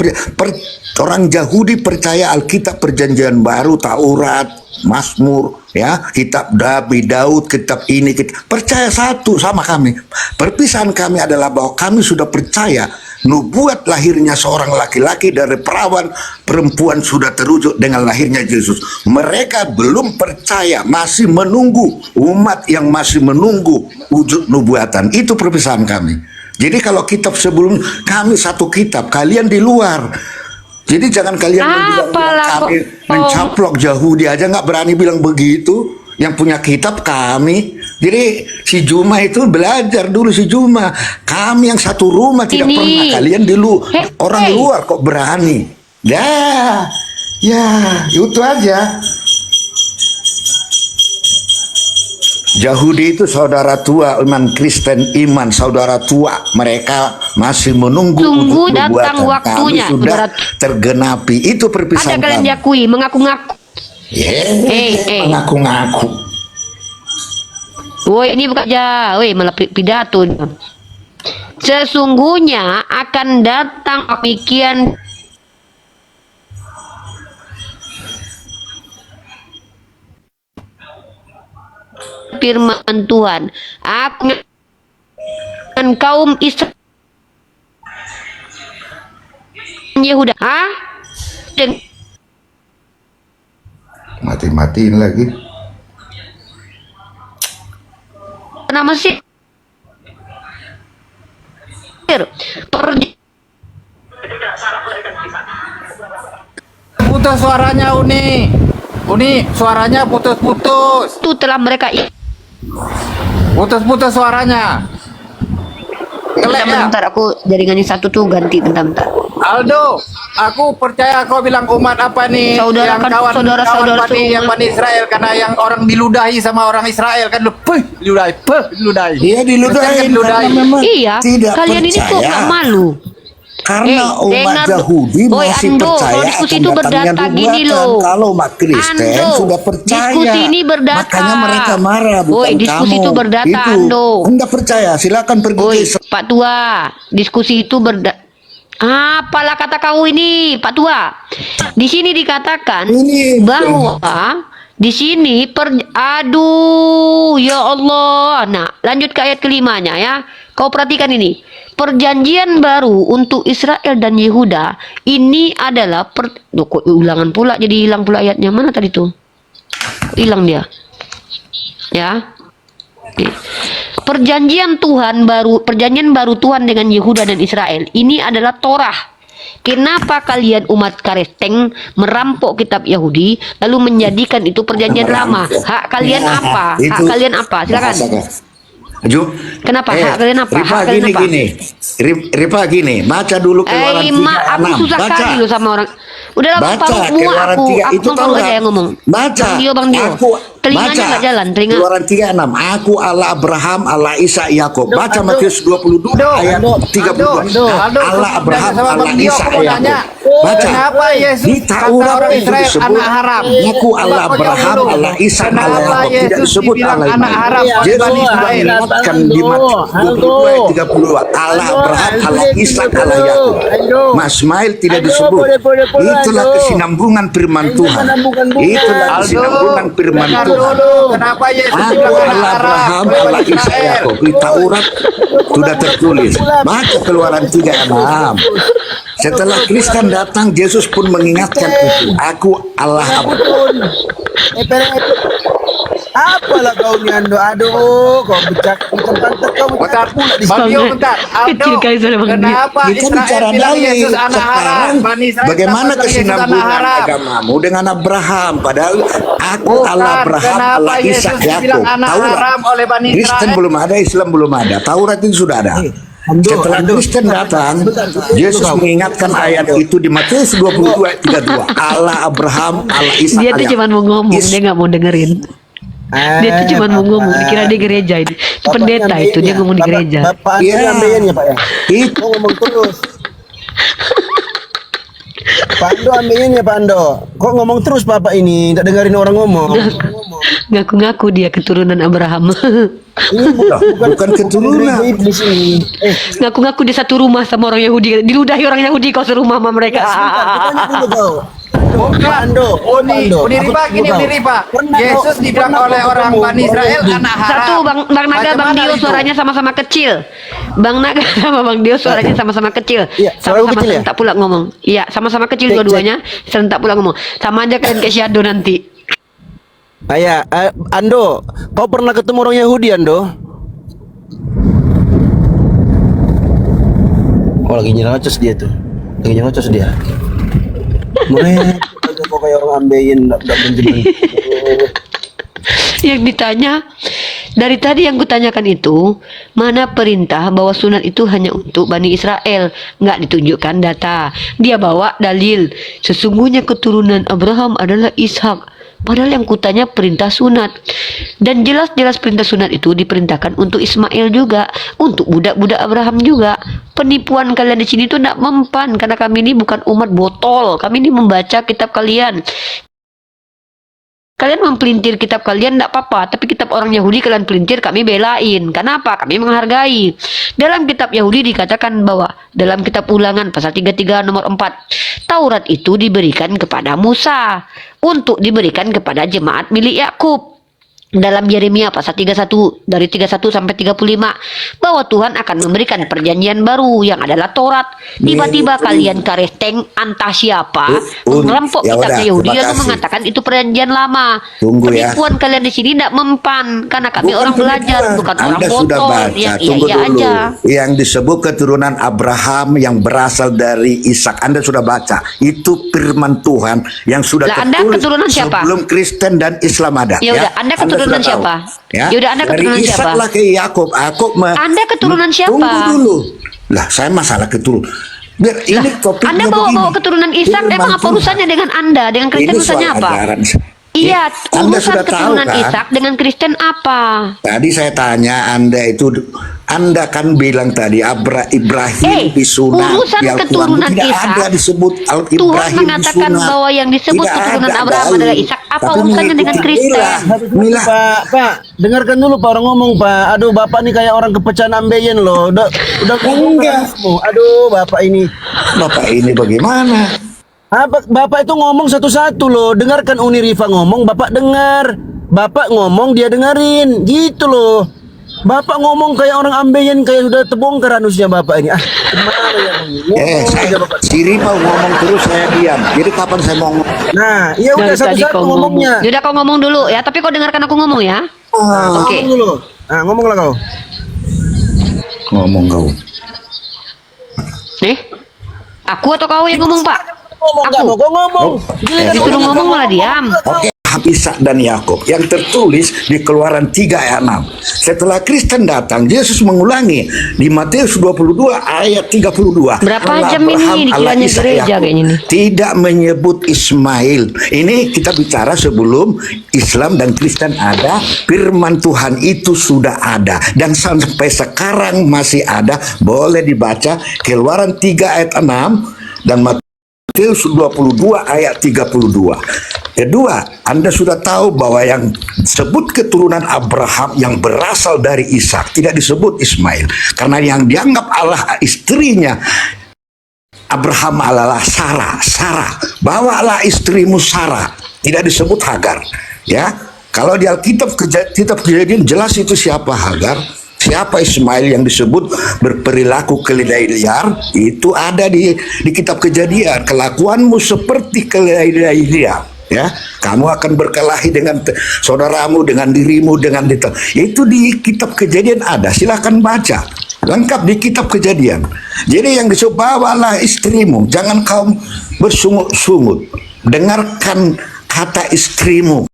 orang Yahudi percaya Alkitab Perjanjian Baru, Taurat, Mazmur, ya, kitab Daud, kitab ini kita percaya satu sama kami. Perpisahan kami adalah bahwa kami sudah percaya nubuat lahirnya seorang laki-laki dari perawan perempuan sudah terwujud dengan lahirnya Yesus. Mereka belum percaya, masih menunggu, umat yang masih menunggu wujud nubuatan. Itu perpisahan kami. Jadi kalau kitab sebelum kami satu kitab, kalian di luar. Jadi jangan kalian bilang kami mencaplok Yahudi aja nggak berani bilang begitu. Yang punya kitab kami, Jadi si Juma itu belajar dulu si Juma. Kami yang satu rumah tidak Ini. pernah, kalian dulu Hei, orang hei. luar kok berani. Ya, itu aja. Yahudi itu saudara tua, iman Kristen iman saudara tua. Mereka masih menunggu Tunggu untuk datang perbuatan. waktunya, Kami sudah saudara. tergenapi. Itu Ada perpisahan kalian kami. diakui, mengaku-ngaku. Mengaku-ngaku. Woi, ini bukan aja, woi malah pidato. Sesungguhnya akan datang demikian firman Tuhan. Aku dan kaum Israel Yehuda. Dan Mati-matiin lagi. nama Mesir. Putus suaranya Uni. Uni, suaranya putus-putus. Itu telah mereka Putus-putus suaranya. Ngelek ya? bentar, aku jaringannya satu tuh ganti bentar. Aldo, aku percaya kau bilang umat apa nih? Saudara yang kan, kawan saudara-saudara Bani, yang semua. Bani Israel, karena yang orang diludahi sama orang Israel kan diludahi. Dia diludahin Diludahi. karena memang Iya, tidak kalian ini kok percaya. gak malu? Karena Eh, umat dengar, Yahudi Oi, masih Ando, percaya kalau diskusi akan itu datangnya berdata gini nubuatan. loh. Kalau umat Kristen Ando, sudah percaya. diskusi ini berdata. Makanya mereka marah, bukan Oi, diskusi kamu. itu berdata, Ando. Anda percaya, silakan pergi Oi, ke Pak Tua, diskusi itu apalah kata kau ini, Pak Tua? Di sini dikatakan Ini. bahwa di sini aduh ya Allah. Nah, lanjut ke ayat kelimanya ya. Kau perhatikan ini. Perjanjian baru untuk Israel dan Yehuda ini adalah Loh, kok ulangan pula, jadi hilang pula ayatnya. Mana tadi tuh? Hilang dia. Ya. Oke. Perjanjian baru Tuhan dengan Yehuda dan Israel ini adalah Torah. Kenapa kalian umat Kristen merampok kitab Yahudi lalu menjadikan itu perjanjian lama? Hak kalian apa? Hak Itu kalian apa? Silakan. Kenapa? Hak kalian apa? Rifa, Hak kalian apa? Rifa gini, baca dulu Keluaran 3:6. Aku susah Baca. kali loh sama orang. Udahlah Bang Baca Faruk, muak Keluaran aku. 3 Aku itu Bang tahu Faruk nggak? aja yang ngomong. Baca. Bang Dio. Telinganya Baca. nggak jalan, telinga. Keluaran 3:6. Aku Allah Abraham, Allah Ishak, Yakub. Baca Matius 22 ayat 32. Allah Abraham, Allah Ishak, Yakub. Baca. Kenapa Yesus Di kata Taurat orang itu Israel disebut anak haram? Aku Allah Abraham, Allah Ishak, Allah Kenapa Yakub. Tidak Yesus disebut dibilang Allah anak Ibrahim. haram oleh Yesus Bani sudah Israel? mengingatkan di Matius 22 ayat 32. Allah Abraham, Allah Ishak, Allah Yakub. Mas Mail tidak disebut. Itulah kesinambungan firman Tuhan. Itulah kesinambungan firman Dengar Tuhan. dulu. Kenapa Yesus Aku dibilang anak Allah haram Abraham, oleh Allah Bani Ishak, Israel? Yakub. Di Taurat sudah tertulis. Baca Keluaran 3:6. Setelah Kristen datang, Yesus pun mengingatkan itu. Aku Allah Abraham. Apalah kau ni Ando? Aduh, kau becak macam pantat kau Bentar, becak pula di Bang Dio, Sangat bentar. kecil kali suara Bang Dio. Kenapa Kita Israel bicara bilang dalil. Yesus anak haram? Sekarang Bani Israel bagaimana bilang Yesus anak kesinambungan haram? agamamu dengan Abraham? Padahal aku Bukan, Allah Abraham, kenapa Allah Yesus Ishak, dibilang Yakub. anak Taurat. haram oleh Bani Kristen Israel? belum ada, Islam belum ada. Taurat itu sudah ada. Setelah Kristen datang, Yesus mengingatkan ayat itu di Matius 22 ayat 32. Allah Abraham, Allah Ishak, Dia tuh Allah cuma mau ngomong, dia nggak mau dengerin. Dia tuh cuma mau ngomong, dikira di gereja ini. Itu pendeta itu, dia ngomong di gereja. Bapak Ando Iya. ambeien ya Pak ya. Itu Kau ngomong terus. Pak Ando ambeien ya Pak Ando. Kok ngomong terus Bapak ini? Tak dengerin orang ngomong. Ngaku-ngaku dia keturunan Abraham. Ini bukan keturunan. gereja iblis ini. Ngaku-ngaku di satu rumah sama orang Yahudi. Diludahi orang Yahudi kau serumah sama mereka. Sebentar, aku tanya dulu kau. Bukan. Pak Ando. Uni Rifa, gini Uni Rifa. Yesus dibilang oleh orang Bani Israel anak haram. Satu Bang Naga, Bang Bagaimana Dio itu? suaranya sama-sama kecil. Bang Naga sama Bang Dio suaranya sama-sama kecil. Iya, suara Sama-sama kecil ya? serentak pula ngomong. Iya, sama-sama kecil Cek, dua-duanya, serentak pula ngomong. Sama aja kalian kayak Shadow nanti. Ayah, Ando, kau pernah ketemu orang Yahudi Ando? Oh lagi nyerocos dia tuh, lagi nyerocos dia. Mereka kok kayak orang ambeien, nggak berjemur. Yang ditanya, Dari tadi yang kutanyakan itu, mana perintah bahwa sunat itu hanya untuk Bani Israel? Nggak ditunjukkan data. Dia bawa dalil. Sesungguhnya keturunan Abraham adalah Ishak. Padahal yang kutanya perintah sunat. Dan jelas-jelas perintah sunat itu diperintahkan untuk Ismail juga. Untuk budak-budak Abraham juga. Penipuan kalian di sini tuh tidak mempan. Karena kami ini bukan umat botol. Kami ini membaca kitab kalian. Kalian mempelintir kitab kalian tidak apa-apa, tapi kitab orang Yahudi kalian pelintir, kami belain. Kenapa? Kami menghargai. Dalam kitab Yahudi dikatakan bahwa dalam kitab Ulangan pasal 33 nomor 4, Taurat itu diberikan kepada Musa untuk diberikan kepada jemaat milik Yakub. Dalam Yeremia pasal 31 dari 31 sampai 35 bahwa Tuhan akan memberikan perjanjian baru yang adalah Taurat. Tiba-tiba kalian karesteng entah siapa merampok ya kitab udah, Yahudi terima lalu kasih. mengatakan itu perjanjian lama. Tunggu ya. Penipuan kalian di sini tidak mempan karena kami Bukan orang belajar, penipuan. bukan orang Anda sudah botol baca, yang tunggu iya dulu. aja. Yang disebut keturunan Abraham yang berasal dari Ishak, Anda sudah baca. Itu firman Tuhan yang sudah Lah, Anda tertulis keturunan siapa? sebelum Kristen dan Islam ada. Ya udah, Anda keturunan sudah tahu. siapa? Ya, Ya udah, Anda dari keturunan Ishak siapa? lah ke Yakub. Anda keturunan siapa? Tunggu dulu. Lah, saya masalah keturunan. Biar ini topiknya Anda bawa-bawa begini. keturunan Ishak, Firman emang apa Tuhan. urusannya dengan Anda? Dengan Kristen Ini urusannya soal apa? ajaran. Iya, Anda urusan sudah tahu keturunan kan? Ishak dengan Kristen apa? Tadi saya tanya Anda kan bilang tadi Ibrahim disunat urusan di Al-Quran. keturunan Tidak Ishak. ada disebut Tuhan Ibrahim mengatakan disunat. bahwa yang disebut Tidak keturunan ada Abraham dalil. adalah Ishak. Apa Tapi urusannya dengan mengikuti Kristen? Mila, Pak, dengarkan dulu Pak orang ngomong Pak. Aduh Bapak nih kayak orang kepecahan ambeien loh. Udah Enggak. Aduh Bapak ini. Bapak ini bagaimana? Bapak itu ngomong satu-satu loh. Dengarkan Uni Rifa ngomong, Bapak dengar. Bapak ngomong, dia dengerin. Gitu loh. Bapak ngomong kayak orang ambeien, kayak sudah terbongkar anusnya Bapak ini. Gimana ya? Si Rifa ngomong terus saya diam. Jadi kapan saya mau ngomong? Nah, iya udah Dari tadi satu-satu kau ngomong. ngomongnya. Yaudah kau ngomong dulu ya, tapi kau dengarkan aku ngomong ya. Oke. Ngomong dulu. Nah, ngomonglah kau. Ngomong kau. Nih, aku atau kau yang ngomong Pak? Ngomong nggak mau kau ngomong. Disuruh ngomong malah diam. Oke, Ishak dan Yakub yang tertulis di Keluaran 3 ayat 6. Setelah Kristen datang, Yesus mengulangi di Matius 22 ayat 32. Berapa Allah, jam ini Abraham, dikiranya Allah, Ishak, gereja Yakub. kayaknya nih? Tidak menyebut Ismail. Ini kita bicara sebelum Islam dan Kristen ada. Firman Tuhan itu sudah ada dan sampai sekarang masih ada. Boleh dibaca Keluaran 3 ayat 6 dan Matius 22 ayat 32. Kedua, Anda sudah tahu bahwa yang disebut keturunan Abraham yang berasal dari Ishak tidak disebut Ismail. Karena yang dianggap Allah istrinya Abraham adalah Sarah. Bawalah istrimu Sarah. Tidak disebut Hagar. Ya, kalau di Alkitab kitab Kejadian jelas itu siapa Hagar. Siapa Ismail yang disebut berperilaku keledai liar, itu ada di kitab Kejadian. Kelakuanmu seperti keledai liar, ya. Kamu akan berkelahi dengan saudaramu, dengan dirimu, dengan itu di kitab Kejadian ada. Silakan baca lengkap di kitab Kejadian. Jadi yang disebut bawalah istrimu, jangan kau bersungut-sungut. Dengarkan kata istrimu,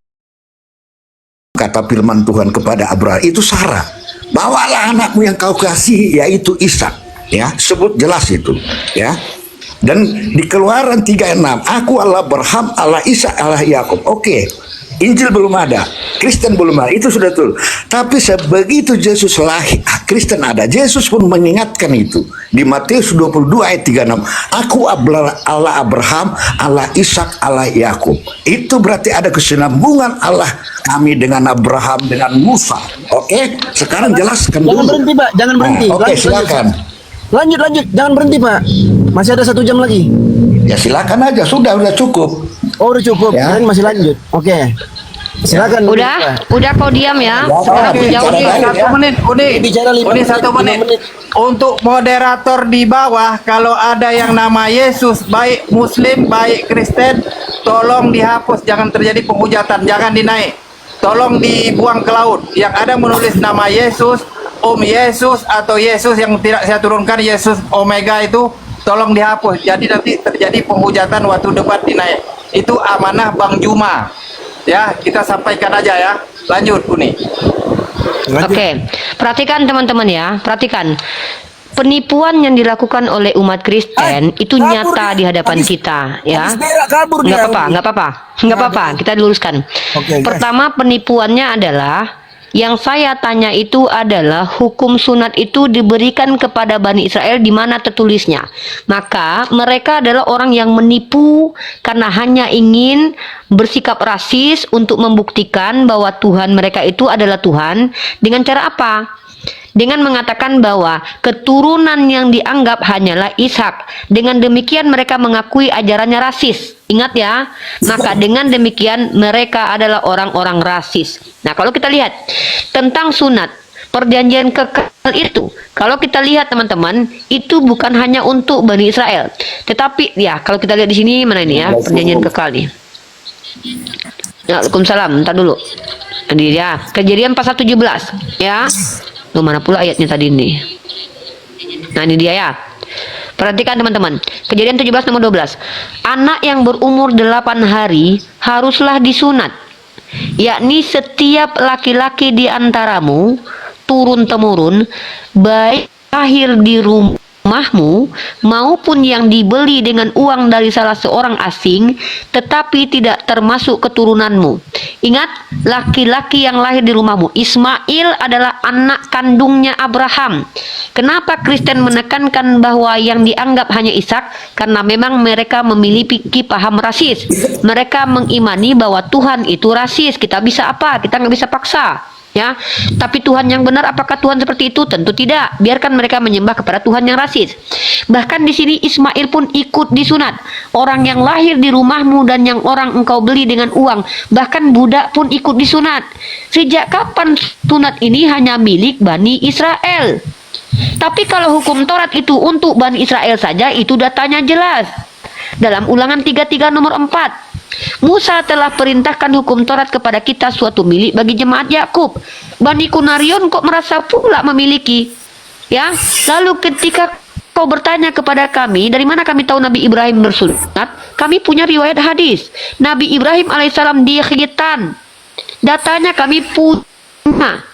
kata firman Tuhan kepada Abraham, itu Sarah. Bawalah anakmu yang kau kasih, yaitu Ishak. Ya, sebut jelas itu. Ya. Dan di Keluaran 3:6, aku Allah Abraham, Allah Ishak, Allah Yakub. Oke. Injil belum ada, Kristen belum ada, itu sudah betul. Tapi sebegitu Yesus lahir, Kristen ada. Yesus pun mengingatkan itu di Matius 22 ayat 36. Aku Allah Abraham, Allah Ishak, Allah Yakub. Itu berarti ada kesinambungan Allah kami dengan Abraham, dengan Musa. Oke, sekarang jelaskan dulu. Jangan berhenti Pak, jangan berhenti. Oke, silakan. Lanjut, jangan berhenti Pak. Masih ada 1 jam lagi. Ya silakan aja, sudah cukup. Oh udah cukup, Ya. masih lanjut. Oke. Silakan. Udah kau diam ya. Sekarang aku jawab. Uni, 1 menit. Bicara 5 Uni menit, 1 menit. 5 menit. Untuk moderator di bawah, kalau ada yang nama Yesus, baik Muslim, baik Kristen, tolong dihapus, jangan terjadi penghujatan, jangan dinaik. Tolong dibuang ke laut. Yang ada menulis nama Yesus, Om Yesus, atau Yesus yang tidak saya turunkan, Yesus Omega itu, tolong dihapus. Jadi nanti terjadi penghujatan waktu debat dinaik. Itu amanah Bang Juma. Ya, kita sampaikan aja ya. Lanjut, Uni. Oke, perhatikan teman-teman ya, perhatikan. Penipuan yang dilakukan oleh umat Kristen itu kabur nyata dia. di hadapan Habis- kita, ya. habis berak kabur Nggak dia. apa-apa, nggak apa-apa, nggak apa-apa. Kita luruskan. Oke, guys. Pertama, penipuannya adalah yang saya tanya itu adalah hukum sunat itu diberikan kepada Bani Israel di mana tertulisnya. Maka mereka adalah orang yang menipu karena hanya ingin bersikap rasis untuk membuktikan bahwa Tuhan mereka itu adalah Tuhan. Dengan cara apa? Dengan mengatakan bahwa keturunan yang dianggap hanyalah Ishak. Dengan demikian mereka mengakui ajarannya rasis. Ingat ya, maka dengan demikian mereka adalah orang-orang rasis. Nah, kalau kita lihat tentang sunat, perjanjian kekal itu, kalau kita lihat teman-teman, itu bukan hanya untuk Bani Israel. Tetapi ya, kalau kita lihat di sini, mana ini ya, perjanjian kekal nih. Waalaikumsalam, ntar dulu. Ini dia, Kejadian pasal 17, ya. Loh, mana pula ayatnya tadi nih? Nah, ini dia ya. Perhatikan teman-teman. Kejadian 17 nomor 12. Anak yang berumur 8 hari haruslah disunat. Yakni setiap laki-laki di antaramu turun-temurun, baik lahir di rumahmu maupun yang dibeli dengan uang dari salah seorang asing, tetapi tidak termasuk keturunanmu. Ingat, laki-laki yang lahir di rumahmu. Ismail adalah anak kandungnya Abraham. Kenapa Kristen menekankan bahwa yang dianggap hanya Ishak? Karena memang mereka memiliki paham rasis. Mereka mengimani bahwa Tuhan itu rasis. Kita bisa apa? Kita nggak bisa paksa. Ya, tapi Tuhan yang benar, apakah Tuhan seperti itu? Tentu tidak. Biarkan mereka menyembah kepada Tuhan yang rasis. Bahkan di sini Ismail pun ikut disunat. Orang yang lahir di rumahmu dan yang orang engkau beli dengan uang, bahkan budak pun ikut disunat. Sejak kapan sunat ini hanya milik Bani Israel? Tapi kalau hukum Taurat itu untuk Bani Israel saja, itu datanya jelas. Dalam Ulangan 33 nomor 4. Musa telah perintahkan hukum Taurat kepada kita suatu milik bagi jemaat Yakub. Bani Kunarion kok merasa pula memiliki? Ya, lalu ketika kau bertanya kepada kami, dari mana kami tahu Nabi Ibrahim bersunat? Kami punya riwayat hadis. Nabi Ibrahim alaihissalam di khitan. Datanya kami punya.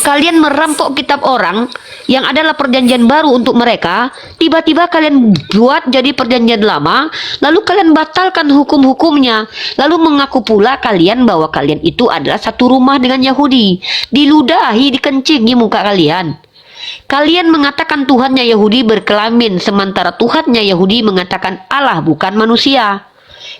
Kalian merampok kitab orang yang adalah perjanjian baru untuk mereka, tiba-tiba kalian buat jadi perjanjian lama, lalu kalian batalkan hukum-hukumnya, lalu mengaku pula kalian bahwa kalian itu adalah satu rumah dengan Yahudi, diludahi, dikencingi muka kalian. Kalian mengatakan Tuhannya Yahudi berkelamin, sementara Tuhannya Yahudi mengatakan Allah bukan manusia.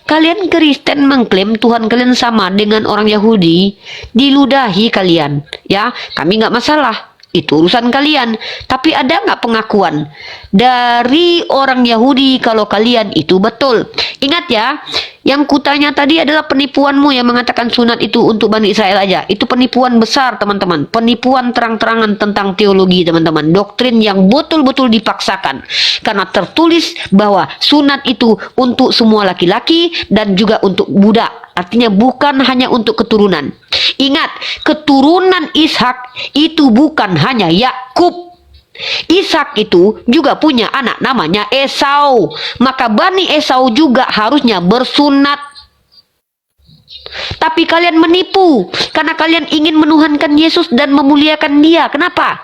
Kalian Kristen mengklaim Tuhan kalian sama dengan orang Yahudi, diludahi kalian. Ya, kami nggak masalah, itu urusan kalian. Tapi ada nggak pengakuan dari orang Yahudi kalau kalian itu betul? Ingat ya, yang kutanya tadi adalah penipuanmu yang mengatakan sunat itu untuk Bani Israel aja. Itu penipuan besar teman-teman, penipuan terang-terangan tentang teologi teman-teman, doktrin yang betul-betul dipaksakan. Karena tertulis bahwa sunat itu untuk semua laki-laki dan juga untuk budak. Artinya bukan hanya untuk keturunan. Ingat, keturunan Ishak itu bukan hanya Yakub. Ishak itu juga punya anak namanya Esau. Maka Bani Esau juga harusnya bersunat. Tapi kalian menipu karena kalian ingin menuhankan Yesus dan memuliakan Dia. Kenapa?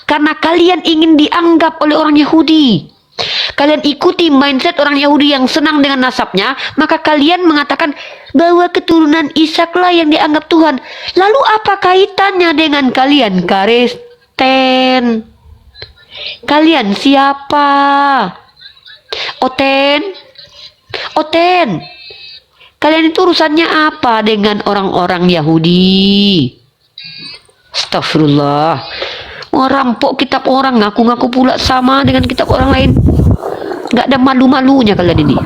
Karena kalian ingin dianggap oleh orang Yahudi. Kalian ikuti mindset orang Yahudi yang senang dengan nasabnya, maka kalian mengatakan bahwa keturunan Ishaklah yang dianggap Tuhan. Lalu apa kaitannya dengan kalian Kristen? Kalian siapa? Oten? Kalian itu urusannya apa dengan orang-orang Yahudi? Astagfirullah. Merampok kitab orang, ngaku-ngaku pula sama dengan kitab orang lain. Gak ada malu-malunya kalian ini.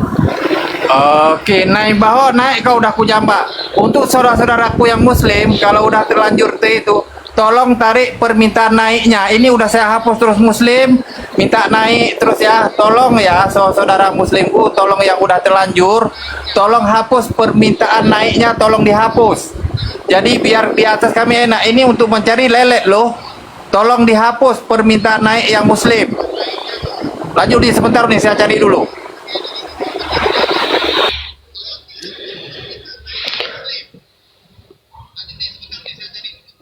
Oke, naik baho, naik kau udah kujamba. Untuk saudara-saudaraku yang muslim, kalau udah terlanjur itu, tolong tarik permintaan naiknya. Ini udah saya hapus terus muslim, minta naik terus ya. Tolong ya, saudara muslimku, tolong yang udah terlanjur, tolong hapus permintaan naiknya, tolong dihapus. Jadi biar di atas kami enak. Ini untuk mencari lelet loh. Tolong dihapus permintaan naik yang muslim. Lanjut nih sebentar nih, saya cari dulu.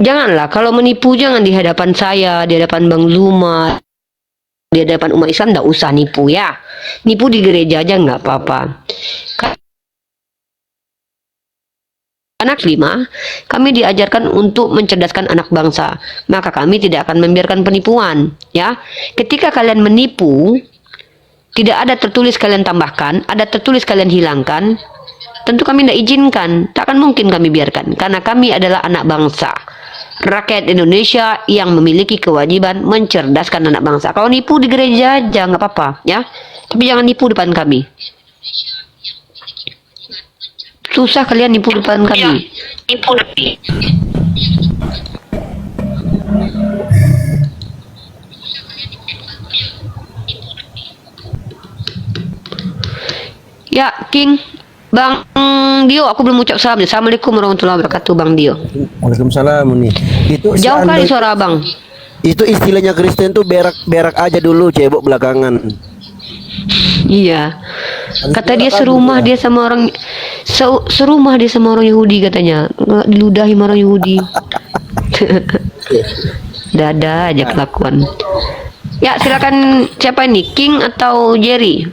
Janganlah kalau menipu, jangan di hadapan saya, di hadapan Bang Zuma, di hadapan umat Islam, nggak usah nipu ya. Nipu di gereja aja nggak apa-apa. Anak 5, kami diajarkan untuk mencerdaskan anak bangsa. Maka kami tidak akan membiarkan penipuan, ya. Ketika kalian menipu, tidak ada tertulis kalian tambahkan, ada tertulis kalian hilangkan, tentu kami tidak izinkan. Tak akan mungkin kami biarkan, karena kami adalah anak bangsa, rakyat Indonesia yang memiliki kewajiban mencerdaskan anak bangsa. Kalau nipu di gereja aja nggak apa-apa, ya. Tapi jangan nipu depan kami. Susah kalian nipu depan kami. Ya, King, Bang Dio, aku belum ucap salam. Assalamualaikum warahmatullahi wabarakatuh, Bang Dio. Waalaikumsalam nih. Itu Jauh kali suara Abang. Itu istilahnya Kristen tuh berak aja dulu, cebok belakangan. Iya. Kata dia serumah dia sama orang serumah dia sama orang Yahudi katanya. Nggak diludahi sama orang Yahudi. Dada aja kelakuan. Ya, silakan siapa ini? King atau Jerry?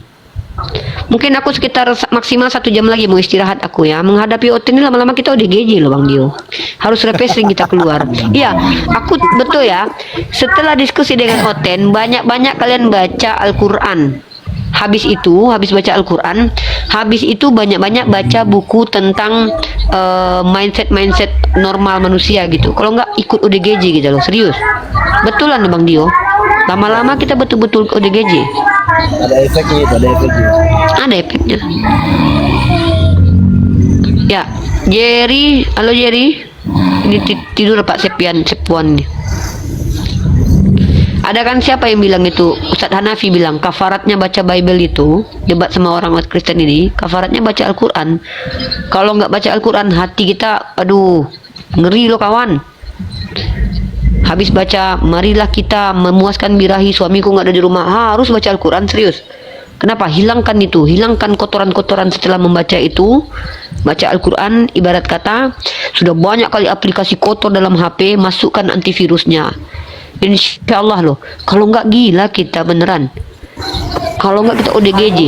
Mungkin aku sekitar maksimal 1 jam lagi mau istirahat aku ya. Menghadapi OT ini lama-lama kita ODGJ loh Bang Dio. Harus refreshing kita keluar. Iya, aku betul ya. Setelah diskusi dengan Oten, banyak-banyak kalian baca Al-Quran. Habis baca Al-Quran, habis itu banyak-banyak baca buku tentang mindset normal manusia gitu. Kalau nggak ikut ODGJ gitu loh, serius. Betulan Bang Dio. Lama-lama kita betul-betul ODGJ. Ada efeknya itu, ada efeknya. Ada efeknya. Ya, Jerry, halo Jerry. Ini tidur Pak Sepuan nih. Ada kan siapa yang bilang itu? Ustadz Hanafi bilang kafaratnya baca Bible itu, debat sama orang Kristen ini, kafaratnya baca Al-Quran. Kalau nggak baca Al-Quran, hati kita, aduh, ngeri loh kawan. Habis baca, marilah kita memuaskan birahi, suamiku nggak ada di rumah, harus baca Al-Quran, serius. Kenapa? Hilangkan itu, hilangkan kotoran-kotoran setelah membaca itu. Baca Al-Quran, ibarat kata, sudah banyak kali aplikasi kotor dalam HP, masukkan antivirusnya. Insya Allah loh, kalau nggak gila kita beneran. Kalau nggak kita ODGJ.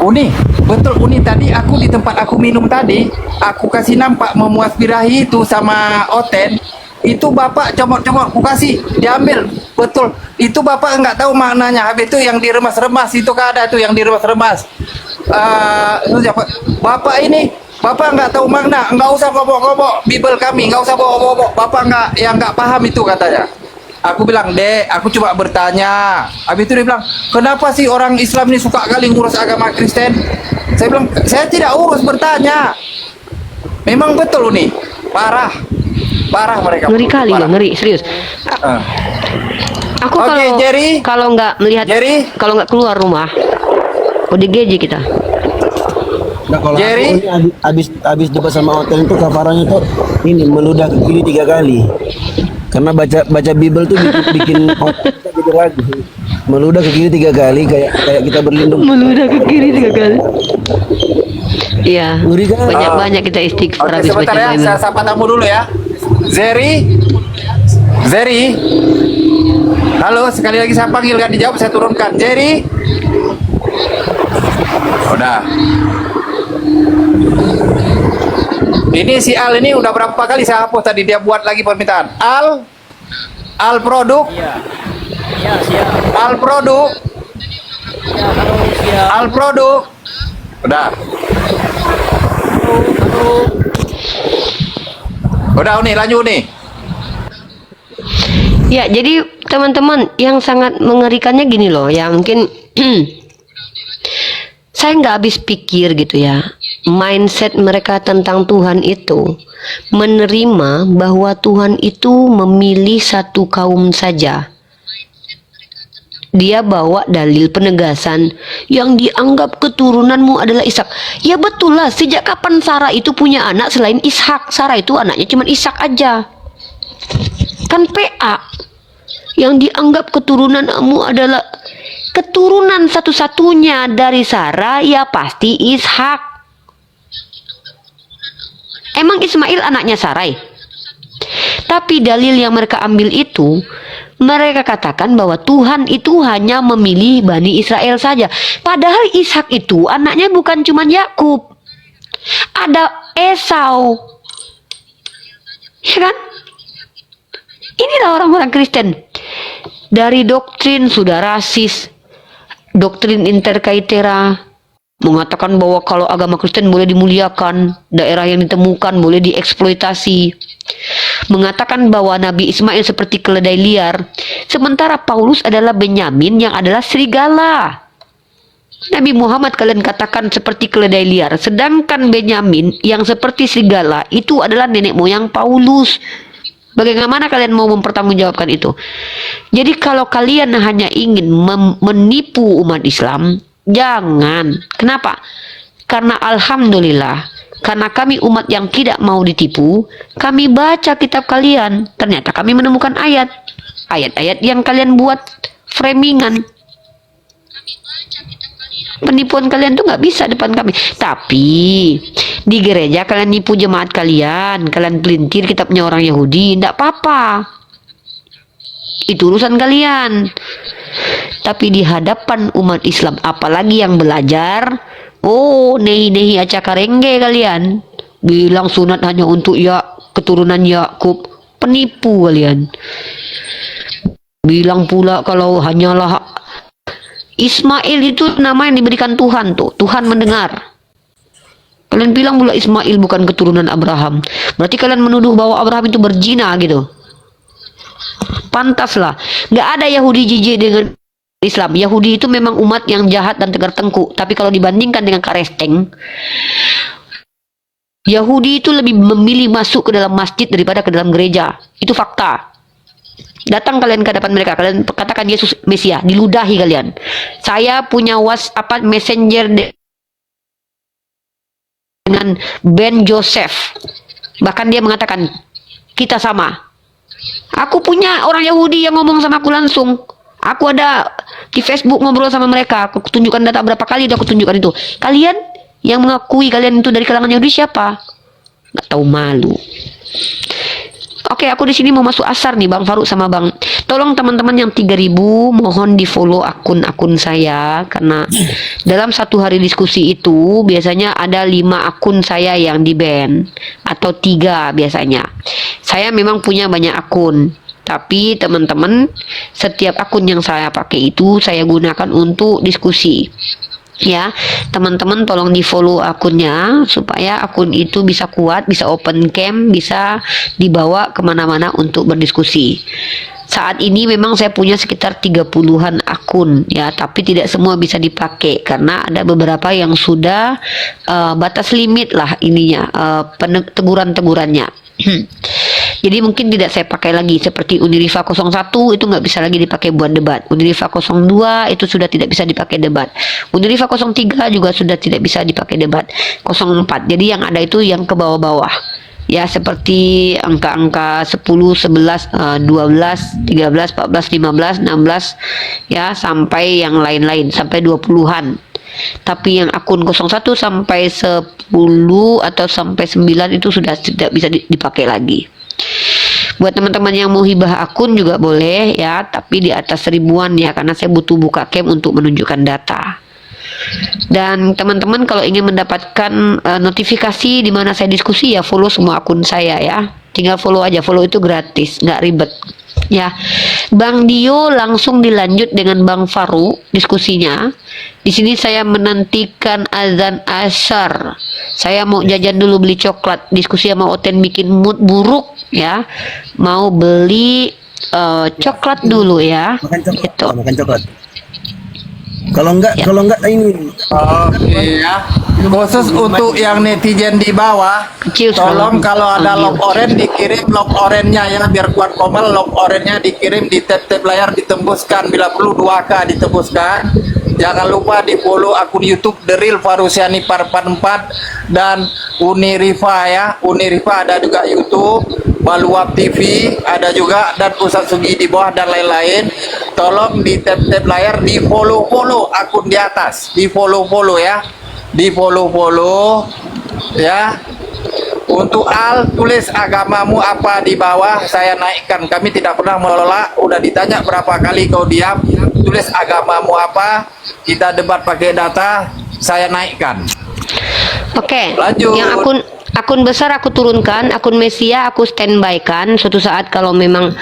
Uni, betul Uni, tadi aku di tempat aku minum tadi, aku kasih nampak memuas birahi itu sama Oten. Itu bapak comot-comot, aku kasih, diambil, betul. Itu bapak nggak tahu maknanya. Habis itu yang diremas-remas itu kan ada tuh yang diremas-remas. Bapak ini, bapak nggak tahu makna, nggak usah ngobok-ngobok Bible kami, nggak usah bawa-bawa. Bapak nggak paham itu katanya. Aku bilang, Dek, aku cuma bertanya. Habis itu dia bilang, kenapa sih orang Islam ini suka kali ngurus agama Kristen? Saya bilang, saya tidak urus, bertanya. Memang betul nih, parah mereka. Ngeri kali loh, ngeri, serius. Aku Oke, Jerry. kalau nggak melihat, Jerry. kalau nggak keluar rumah, ODGJ kita. Nah, kalau Jerry? aku habis debat sama hotel itu kafarannya tuh ini meludah ke kiri 3 kali. Karena baca Bible tuh bikin otak kita jadi ragu. Meludah ke kiri 3 kali kayak kita berlindung. Meludah ke kiri 3 kali. Iya. Ngeri kan? Banyak kita istighfar Oke, habis sebentar baca ya, Bible. saya sapa tamu dulu ya. Zeri. Halo, sekali lagi saya panggil, gak dijawab saya turunkan. Zeri. Udah. Ini si Al ini udah berapa kali saya hapus tadi, dia buat lagi permintaan. Al produk. Ya, siap. Al produk. Ya, halo, siap. Al produk. Udah. Udah nih, lanjut nih. Ya, jadi teman-teman yang sangat mengerikannya gini loh, ya mungkin saya nggak habis pikir gitu ya, mindset mereka tentang Tuhan itu menerima bahwa Tuhan itu memilih satu kaum saja. Dia bawa dalil penegasan yang dianggap keturunanmu adalah Ishak. Ya betul lah, sejak kapan Sarah itu punya anak selain Ishak? Sarah itu anaknya cuma Ishak aja. Kan PA. Yang dianggap keturunanmu adalah keturunan satu-satunya dari Sarah, ya pasti Ishak. Emang Ismail anaknya Sarai? Tapi dalil yang mereka ambil itu, mereka katakan bahwa Tuhan itu hanya memilih Bani Israel saja. Padahal Ishak itu anaknya bukan cuma Yakub. Ada Esau. Ya kan? Inilah orang-orang Kristen. Dari doktrin sudah rasis, doktrin interkaitera, mengatakan bahwa kalau agama Kristen boleh dimuliakan, daerah yang ditemukan boleh dieksploitasi, mengatakan bahwa Nabi Ismail seperti keledai liar, sementara Paulus adalah Benyamin yang adalah serigala. Nabi Muhammad kalian katakan seperti keledai liar, sedangkan Benyamin yang seperti serigala itu adalah nenek moyang Paulus. Bagaimana kalian mau mempertanggungjawabkan itu? Jadi kalau kalian hanya ingin menipu umat Islam, jangan. Kenapa? Karena alhamdulillah, karena kami umat yang tidak mau ditipu, kami baca kitab kalian. Ternyata kami menemukan ayat-ayat yang kalian buat framingan. Penipuan kalian tuh nggak bisa depan kami. Tapi di gereja kalian nipu jemaat kalian pelintir kitabnya orang Yahudi, tidak apa-apa. Itu urusan kalian. Tapi di hadapan umat Islam, apalagi yang belajar, oh nehi-nehi acakarengge kalian. Bilang sunat hanya untuk keturunan Yakub, penipu kalian. Bilang pula kalau hanyalah Ismail itu nama yang diberikan Tuhan tuh, Tuhan mendengar. Kalian bilang pula Ismail bukan keturunan Abraham. Berarti kalian menuduh bahwa Abraham itu berzina gitu. Pantaslah. Nggak ada Yahudi jijik dengan Islam. Yahudi itu memang umat yang jahat dan tegar tengkuk. Tapi kalau dibandingkan dengan Karesteng, Yahudi itu lebih memilih masuk ke dalam masjid daripada ke dalam gereja. Itu fakta. Datang kalian ke hadapan mereka, kalian katakan Yesus Mesia, diludahi kalian. Saya punya WhatsApp Messenger dengan Ben Joseph. Bahkan dia mengatakan kita sama. Aku punya orang Yahudi yang ngomong sama aku langsung. Aku ada di Facebook ngobrol sama mereka. Aku tunjukkan data berapa kali udah aku tunjukkan itu. Kalian yang mengakui kalian itu dari kalangan Yahudi siapa? Nggak tahu malu. Oke, aku di sini mau masuk asar nih, Bang Faruk sama Bang. Tolong teman-teman yang 3000 mohon di follow akun-akun saya, karena dalam satu hari diskusi itu biasanya ada 5 akun saya yang di ban atau 3 biasanya. Saya memang punya banyak akun, tapi teman-teman setiap akun yang saya pakai itu saya gunakan untuk diskusi. Ya, teman-teman tolong di follow akunnya supaya akun itu bisa kuat, bisa open cam, bisa dibawa kemana-mana untuk berdiskusi. Saat ini memang saya punya sekitar 30-an akun ya, tapi tidak semua bisa dipakai karena ada beberapa yang sudah batas limit lah ininya, teguran-tegurannya. Jadi mungkin tidak saya pakai lagi, seperti Unirifa 01 itu nggak bisa lagi dipakai buat debat. Unirifa 02 itu sudah tidak bisa dipakai debat. Unirifa 03 juga sudah tidak bisa dipakai debat. 04. Jadi yang ada itu yang ke bawah-bawah. Ya, seperti angka-angka 10, 11, 12, 13, 14, 15, 16 ya, sampai yang lain-lain sampai 20-an. Tapi yang akun 01 sampai 10 atau sampai 9 itu sudah tidak bisa dipakai lagi. Buat teman-teman yang mau hibah akun juga boleh ya, tapi di atas 1000-an ya, karena saya butuh buka cam untuk menunjukkan data. Dan teman-teman kalau ingin mendapatkan notifikasi di mana saya diskusi ya, follow semua akun saya ya. Tinggal follow aja, follow itu gratis, nggak ribet. Ya, Bang Dio langsung dilanjut dengan Bang Faru diskusinya. Di sini saya menantikan azan asar. Saya mau jajan dulu beli coklat. Diskusi sama Oten bikin mood buruk ya. Mau beli coklat dulu ya. Makan coklat. Kalau enggak ini. Oh iya. Khusus untuk yang netizen di bawah, Kecil tolong sekali. kalau ada Ambil. lock orange dikirim lock orange-nya ya, biar kuat komel. Lock orange-nya dikirim di tab-tab layar, ditembuskan bila perlu 2K ditembuskan. Jangan lupa di follow akun YouTube The Real Farusiani Part 4 dan Unirifa ya. Unirifa ada juga YouTube, Baluap TV ada juga, dan Pusat Sugi di bawah dan lain-lain. Tolong di tab-tab layar di follow akun di atas, di follow ya, di follow ya. Untuk al, tulis agamamu apa di bawah, saya naikkan. Kami tidak pernah menolak. Udah ditanya berapa kali kau diam, tulis agamamu apa, kita debat pakai data, saya naikkan. Oke. Lanjut. Yang akun besar aku turunkan, akun Mesia aku standby kan. Suatu saat kalau memang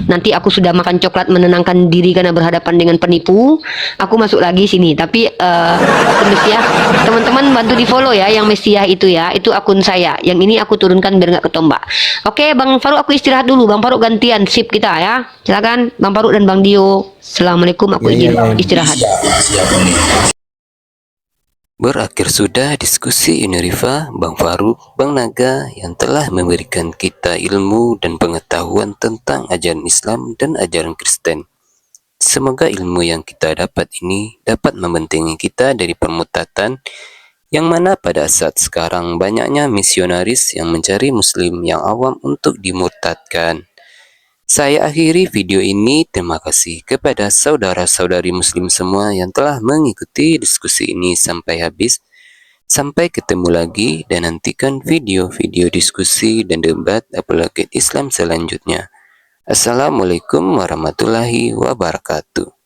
nanti aku sudah makan coklat menenangkan diri karena berhadapan dengan penipu, aku masuk lagi sini. Tapi akun Mesia, teman-teman bantu di follow ya, yang Mesia itu ya, itu akun saya. Yang ini aku turunkan biar nggak ketombak. Oke, Bang Faruk aku istirahat dulu. Bang Faruk gantian sip kita ya. Silakan Bang Faruk dan Bang Dio. Assalamualaikum, aku izin istirahat. Berakhir sudah diskusi ini Rifa, Bang Faruk, Bang Naga yang telah memberikan kita ilmu dan pengetahuan tentang ajaran Islam dan ajaran Kristen. Semoga ilmu yang kita dapat ini dapat membentengi kita dari permutatan yang mana pada saat sekarang banyaknya misionaris yang mencari muslim yang awam untuk dimurtadkan. Saya akhiri video ini. Terima kasih kepada saudara-saudari muslim semua yang telah mengikuti diskusi ini sampai habis. Sampai ketemu lagi dan nantikan video-video diskusi dan debat apologet Islam selanjutnya. Assalamualaikum warahmatullahi wabarakatuh.